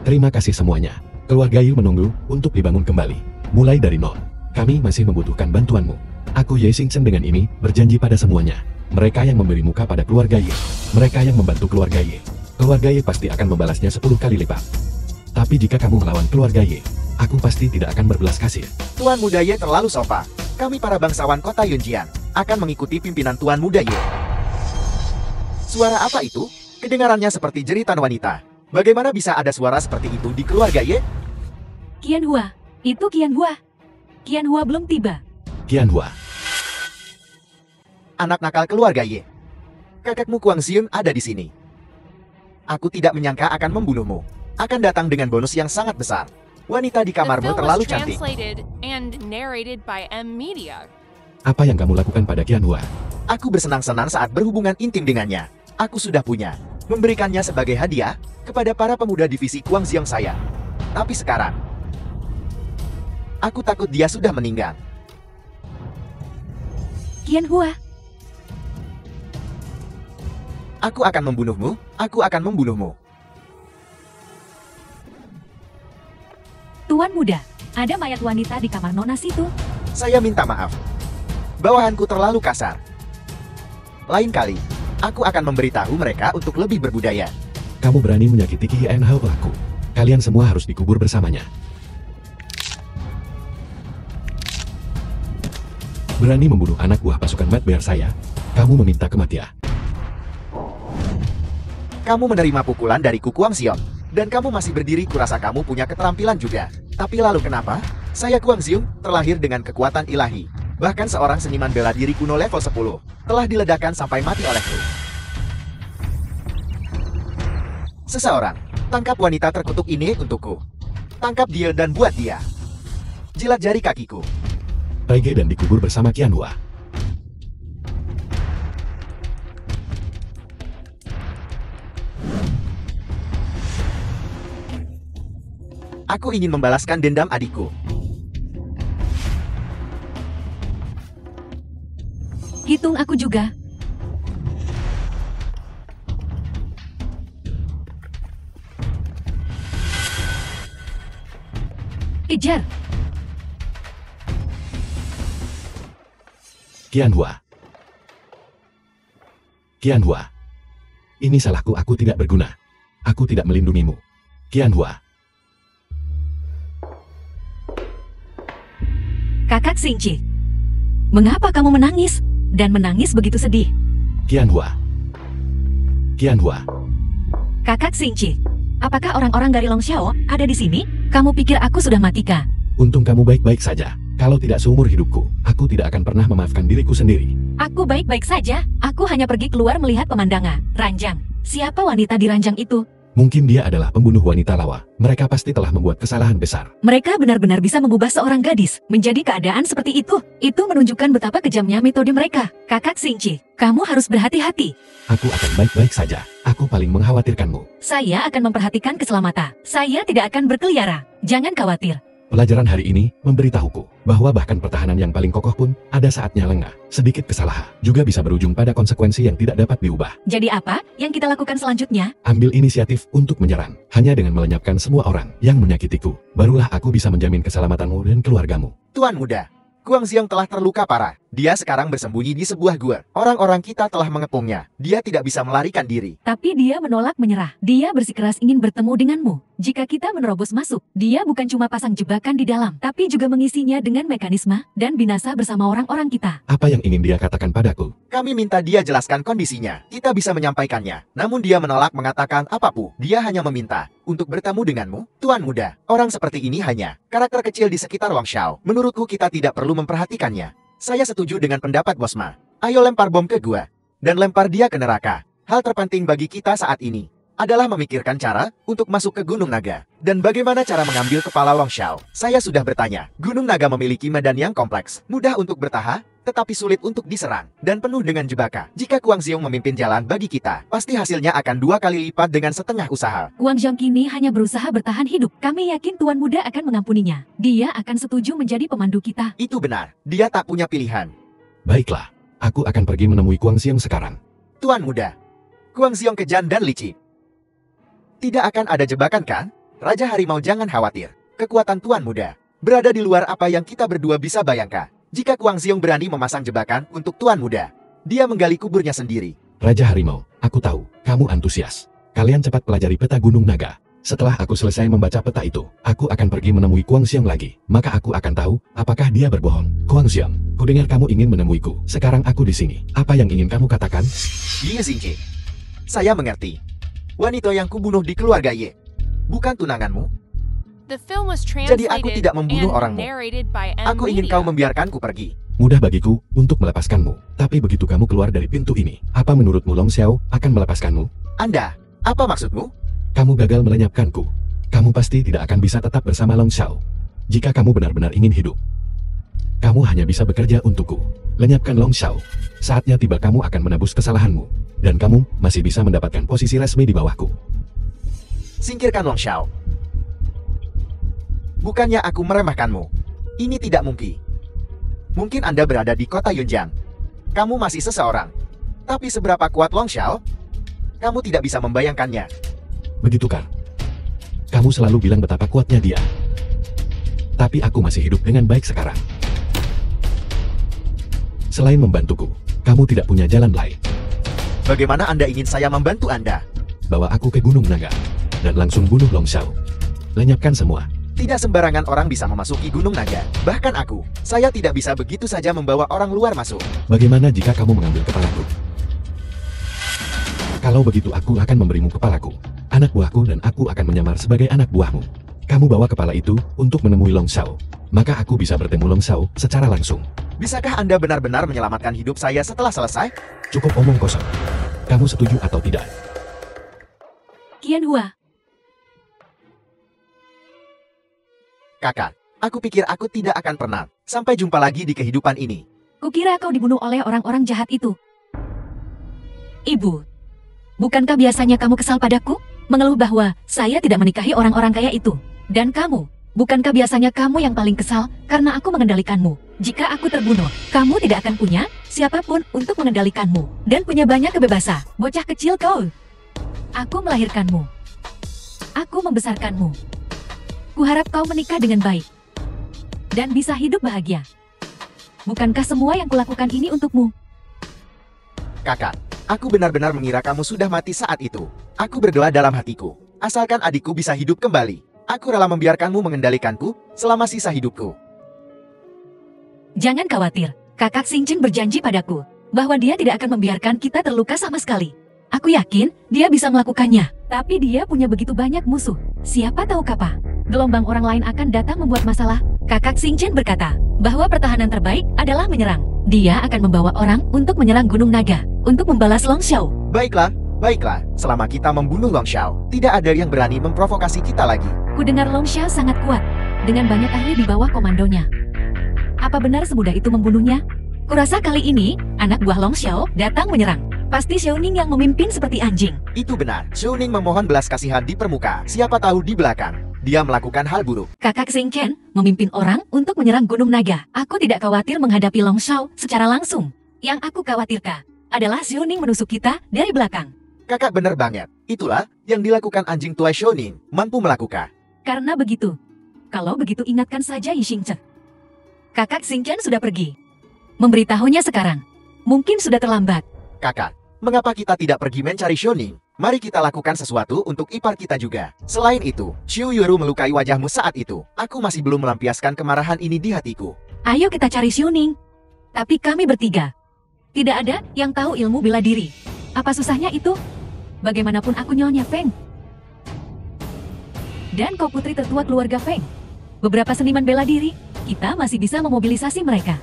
Terima kasih semuanya. Keluarga Ye menunggu untuk dibangun kembali. Mulai dari nol. Kami masih membutuhkan bantuanmu. Aku Ye Xingqian dengan ini berjanji pada semuanya. Mereka yang memberi muka pada keluarga Ye. Mereka yang membantu keluarga Ye. Keluarga Ye pasti akan membalasnya 10 kali lipat. Tapi jika kamu melawan keluarga Ye, aku pasti tidak akan berbelas kasih.
Tuan Muda Ye terlalu sopan. Kami para bangsawan kota Yunjiang akan mengikuti pimpinan Tuan Muda Ye. Suara apa itu? Kedengarannya seperti jeritan wanita. Bagaimana bisa ada suara seperti itu di keluarga Ye?
Qianhua, itu Qianhua. Qianhua belum tiba.
Qianhua,
Anak nakal keluarga Ye. Kakakmu Kuang Xiun ada di sini. Aku tidak menyangka akan membunuhmu. Akan datang dengan bonus yang sangat besar. Wanita di
The
kamarmu
film
terlalu
was
cantik.
translated and narrated by M Media.
apa yang kamu lakukan pada Qianhua?
Aku bersenang-senang saat berhubungan intim dengannya. Aku sudah punya. Memberikannya sebagai hadiah kepada para pemuda divisi Kuang Xiong saya. Tapi sekarang, aku takut dia sudah meninggal.
Qianhua,
Aku akan membunuhmu. Aku akan membunuhmu.
Tuan Muda, ada mayat wanita di kamar Nona situ.
Saya minta maaf. Bawahanku terlalu kasar. Lain kali, aku akan memberitahu mereka untuk lebih berbudaya.
Kamu berani menyakiti Qianhua aku. Kalian semua harus dikubur bersamanya. Berani membunuh anak buah pasukan Mad Bear saya. Kamu meminta kematian.
Kamu menerima pukulan dari Kuang Xiong. Dan kamu masih berdiri, kurasa kamu punya keterampilan juga. Tapi lalu kenapa? Saya Kuang Xiong, terlahir dengan kekuatan ilahi. Bahkan seorang seniman bela diri kuno level 10 telah diledakkan sampai mati olehku. Seseorang, tangkap wanita terkutuk ini untukku. Tangkap dia dan buat dia. Jilat jari kakiku.
Pergi dan dikubur bersama Qianhua.
Aku ingin membalaskan dendam adikku.
Hitung aku juga. kejar.
Qianhua. Qianhua. Ini salahku, aku tidak berguna. Aku tidak melindungimu. Qianhua.
Kakak Xingqi, mengapa kamu menangis? Dan menangis begitu sedih?
Qianhua. Qianhua.
Kakak Xingqi, apakah orang-orang dari Longxiao ada di sini? Kamu pikir aku sudah matikah?
Untung kamu baik-baik saja. Kalau tidak seumur hidupku, aku tidak akan pernah memaafkan diriku sendiri.
Aku baik-baik saja. Aku hanya pergi keluar melihat pemandangan. Ranjang. Siapa wanita di ranjang itu?
Mungkin dia adalah pembunuh wanita lawa. Mereka pasti telah membuat kesalahan besar.
Mereka benar-benar bisa mengubah seorang gadis menjadi keadaan seperti itu. Itu menunjukkan betapa kejamnya metode mereka. Kakak Xingqi, kamu harus berhati-hati.
Aku akan baik-baik saja. Aku paling mengkhawatirkanmu.
Saya akan memperhatikan keselamatan. Saya tidak akan berkeliaran. Jangan khawatir.
Pelajaran hari ini memberitahuku bahwa bahkan pertahanan yang paling kokoh pun ada saatnya lengah. Sedikit kesalahan juga bisa berujung pada konsekuensi yang tidak dapat diubah.
Jadi apa yang kita lakukan selanjutnya?
Ambil inisiatif untuk menyerang. Hanya dengan melenyapkan semua orang yang menyakitiku, barulah aku bisa menjamin keselamatanmu dan keluargamu.
Tuan muda, Guangxiong telah terluka parah. Dia sekarang bersembunyi di sebuah gua. Orang-orang kita telah mengepungnya. Dia tidak bisa melarikan diri.
Tapi dia menolak menyerah. Dia bersikeras ingin bertemu denganmu. Jika kita menerobos masuk, dia bukan cuma pasang jebakan di dalam, tapi juga mengisinya dengan mekanisme dan binasa bersama orang-orang kita.
Apa yang ingin dia katakan padaku?
Kami minta dia jelaskan kondisinya. Kita bisa menyampaikannya. Namun dia menolak mengatakan apapun. Dia hanya meminta untuk bertemu denganmu. Tuan muda, orang seperti ini hanya karakter kecil di sekitar Longxiao. Menurutku kita tidak perlu memperhatikannya. Saya setuju dengan pendapat Bosma. Ayo lempar bom ke gua. Dan lempar dia ke neraka. Hal terpenting bagi kita saat ini adalah memikirkan cara untuk masuk ke Gunung Naga. Dan bagaimana cara mengambil kepala Longxiao. Saya sudah bertanya. Gunung Naga memiliki medan yang kompleks. Mudah untuk bertahan, tetapi sulit untuk diserang. Dan penuh dengan jebakan. Jika Guangxiong memimpin jalan bagi kita, pasti hasilnya akan 2 kali lipat dengan setengah usaha.
Guangxiong kini hanya berusaha bertahan hidup. Kami yakin Tuan Muda akan mengampuninya. Dia akan setuju menjadi pemandu kita.
Itu benar. Dia tak punya pilihan.
Baiklah, aku akan pergi menemui Guangxiong sekarang.
Tuan muda, Guangxiong kejam dan licik. Tidak akan ada jebakan kan? Raja Harimau jangan khawatir. Kekuatan Tuan muda berada di luar apa yang kita berdua bisa bayangkan. Jika Guangxiong berani memasang jebakan untuk Tuan muda, dia menggali kuburnya sendiri.
Raja Harimau, aku tahu, kamu antusias. Kalian cepat pelajari peta Gunung Naga. Setelah aku selesai membaca peta itu, aku akan pergi menemui Guangxiong lagi. Maka aku akan tahu, apakah dia berbohong. Guangxiong, kudengar kamu ingin menemuiku. Sekarang aku di sini. Apa yang ingin kamu katakan?
Ye Xingqi, saya mengerti. Wanita yang kubunuh di keluarga Ye bukan tunanganmu.
The film was
Jadi aku
translated
tidak membunuh
and
orangmu.
narrated by M.
Aku ingin
Media.
kau membiarkanku pergi.
Mudah bagiku untuk melepaskanmu. Tapi begitu kamu keluar dari pintu ini, apa menurutmu Longxiao akan melepaskanmu?
Anda, apa maksudmu?
Kamu gagal melenyapkanku. Kamu pasti tidak akan bisa tetap bersama Longxiao. Jika kamu benar-benar ingin hidup, kamu hanya bisa bekerja untukku. Lenyapkan Longxiao. Saatnya tiba kamu akan menebus kesalahanmu. Dan kamu masih bisa mendapatkan posisi resmi di bawahku.
Singkirkan Longxiao. Bukannya aku meremehkanmu. Ini tidak mungkin. Mungkin Anda berada di kota Yunjiang. Kamu masih seseorang. Tapi seberapa kuat Longxiao? Kamu tidak bisa membayangkannya.
Begitu kan? Kamu selalu bilang betapa kuatnya dia. Tapi aku masih hidup dengan baik sekarang. Selain membantuku, kamu tidak punya jalan lain.
Bagaimana Anda ingin saya membantu Anda?
Bawa aku ke Gunung Naga. Dan langsung bunuh Longxiao. Lenyapkan semua.
Tidak sembarangan orang bisa memasuki Gunung Naga. Bahkan aku, saya tidak bisa begitu saja membawa orang luar masuk.
Bagaimana jika kamu mengambil kepalaku? Kalau begitu aku akan memberimu kepalaku. Anak buahku dan aku akan menyamar sebagai anak buahmu. Kamu bawa kepala itu untuk menemui Longxiao. Maka aku bisa bertemu Longxiao secara langsung.
Bisakah Anda benar-benar menyelamatkan hidup saya setelah selesai?
Cukup omong kosong. Kamu setuju atau tidak?
Qianhua,
Kakak, aku pikir aku tidak akan pernah sampai jumpa lagi di kehidupan ini.
kukira kau dibunuh oleh orang-orang jahat itu. Ibu, bukankah biasanya kamu kesal padaku? Mengeluh bahwa saya tidak menikahi orang-orang kaya itu. Dan kamu, bukankah biasanya kamu yang paling kesal karena aku mengendalikanmu? Jika aku terbunuh, kamu tidak akan punya siapapun untuk mengendalikanmu. Dan punya banyak kebebasan. Bocah kecil kau. Aku melahirkanmu. Aku membesarkanmu. Kuharap kau menikah dengan baik. dan bisa hidup bahagia. Bukankah semua yang kulakukan ini untukmu?
Kakak, aku benar-benar mengira kamu sudah mati saat itu. Aku berdoa dalam hatiku, asalkan adikku bisa hidup kembali. Aku rela membiarkanmu mengendalikanku selama sisa hidupku.
Jangan khawatir, kakak Xingchen berjanji padaku bahwa dia tidak akan membiarkan kita terluka sama sekali. Aku yakin dia bisa melakukannya, tapi dia punya begitu banyak musuh. Siapa tahu kapan gelombang orang lain akan datang membuat masalah. Kakak Xingchen berkata bahwa pertahanan terbaik adalah menyerang. Dia akan membawa orang untuk menyerang Gunung Naga, untuk membalas Long Xiao.
Baiklah, baiklah. Selama kita membunuh Long Xiao, tidak ada yang berani memprovokasi kita lagi.
Kudengar Long Xiao sangat kuat, dengan banyak ahli di bawah komandonya. Apa benar semudah itu membunuhnya? Kurasa kali ini, anak buah Long Xiao datang menyerang. Pasti Xiaoning yang memimpin seperti anjing.
Itu benar. Xiaoning memohon belas kasihan di permuka. Siapa tahu di belakang dia melakukan hal buruk.
Kakak Xingchen memimpin orang untuk menyerang Gunung Naga. Aku tidak khawatir menghadapi Long Xiao secara langsung. Yang aku khawatirkan adalah Xiaoning menusuk kita dari belakang.
Kakak benar banget. Itulah yang dilakukan anjing tua Xiaoning mampu melakukan.
Karena begitu. Kalau begitu ingatkan saja Yi Xingchen. Kakak Xingchen sudah pergi. Memberitahunya sekarang. Mungkin sudah terlambat.
Kakak, mengapa kita tidak pergi mencari Xiaoning? Mari kita lakukan sesuatu untuk ipar kita juga. Selain itu, Xiu Yueru melukai wajahmu saat itu. Aku masih belum melampiaskan kemarahan ini di hatiku.
Ayo kita cari Xiaoning. Tapi kami bertiga. Tidak ada yang tahu ilmu bela diri. Apa susahnya itu? Bagaimanapun aku Nyonya Feng. Dan kau putri tertua keluarga Feng. Beberapa seniman bela diri, kita masih bisa memobilisasi mereka.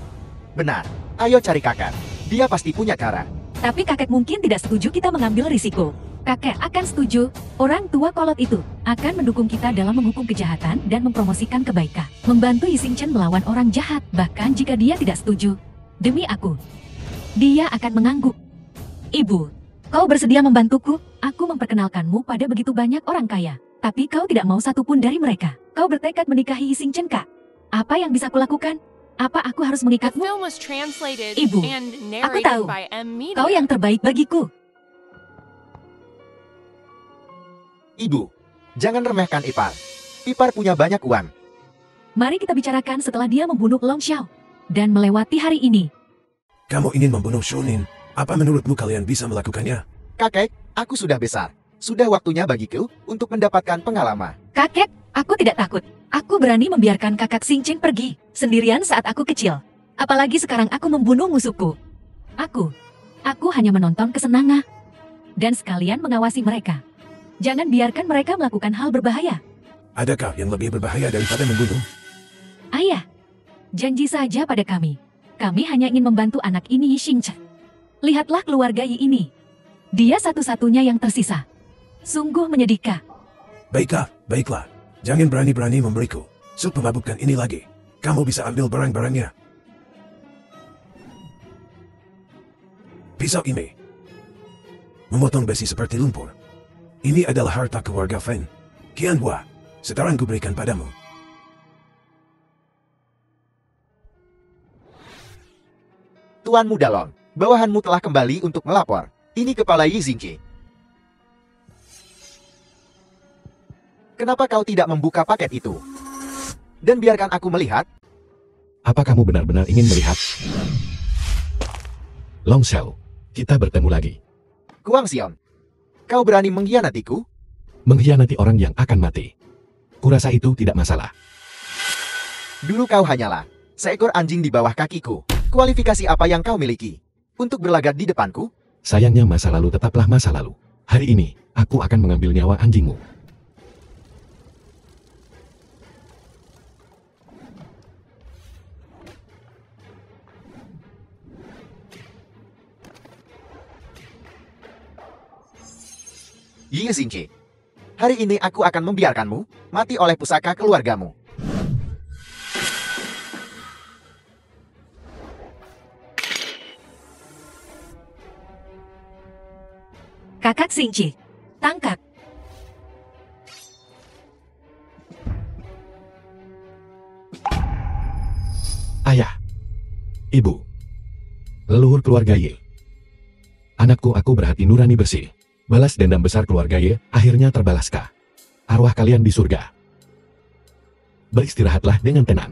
Benar. Ayo cari kakak. Dia pasti punya cara.
Tapi kakek mungkin tidak setuju kita mengambil risiko. Kakek akan setuju. Orang tua kolot itu akan mendukung kita dalam menghukum kejahatan dan mempromosikan kebaikan. Membantu Yi Xingchen melawan orang jahat. Bahkan jika dia tidak setuju, demi aku, dia akan mengangguk. Ibu, kau bersedia membantuku? Aku memperkenalkanmu pada begitu banyak orang kaya. Tapi kau tidak mau satupun dari mereka. Kau bertekad menikahi Yi Xingchen, Kak. Apa yang bisa kulakukan? Apa aku harus
The
mengikatmu?
film was translated
Ibu,
and
aku tahu.
narrated by M. Media.
Kau yang terbaik bagiku.
Ibu, jangan remehkan Ipar. Ipar punya banyak uang.
Mari kita bicarakan setelah dia membunuh Long Xiao. Dan melewati hari ini.
Kamu ingin membunuh Xiaoning? Apa menurutmu kalian bisa melakukannya?
Kakek, aku sudah besar. Sudah waktunya bagiku untuk mendapatkan pengalaman.
Kakek, aku tidak takut. Aku berani membiarkan kakak Xingchen pergi sendirian saat aku kecil. Apalagi sekarang aku membunuh musuhku. Aku hanya menonton kesenangan. Dan sekalian mengawasi mereka. Jangan biarkan mereka melakukan hal berbahaya.
Adakah yang lebih berbahaya daripada membunuh?
Ayah, janji saja pada kami. Kami hanya ingin membantu anak ini Yi Xingchen. Lihatlah keluarga Yi ini. Dia satu-satunya yang tersisa. Sungguh menyedihkan.
Baiklah. Jangan berani-berani memberiku sup memabukkan ini lagi. Kamu bisa ambil barang-barangnya. Pisau ini memotong besi seperti lumpur. Ini adalah harta keluarga Feng. Qianhua, sekarang kuberikan padamu.
Tuan Muda Long, bawahanmu telah kembali untuk melapor. Ini kepala Yi Xingqi. Kenapa kau tidak membuka paket itu? Dan biarkan aku melihat.
Apa kamu benar-benar ingin melihat? Long Xiao, kita bertemu lagi.
Guang Xion, kau berani mengkhianatiku?
Mengkhianati orang yang akan mati. Kurasa itu tidak masalah.
Dulu kau hanyalah seekor anjing di bawah kakiku. Kualifikasi apa yang kau miliki untuk berlagak di depanku?
Sayangnya masa lalu tetaplah masa lalu. Hari ini, aku akan mengambil nyawa anjingmu.
Yi Xingqi, hari ini aku akan membiarkanmu mati oleh pusaka keluargamu.
Kakak Xingqi, tangkap.
Ayah, ibu, leluhur keluarga Ye. Anakku, aku berhati nurani bersih. Balas dendam besar keluarga Ye akhirnya terbalaskah. Arwah kalian di surga. Beristirahatlah dengan tenang.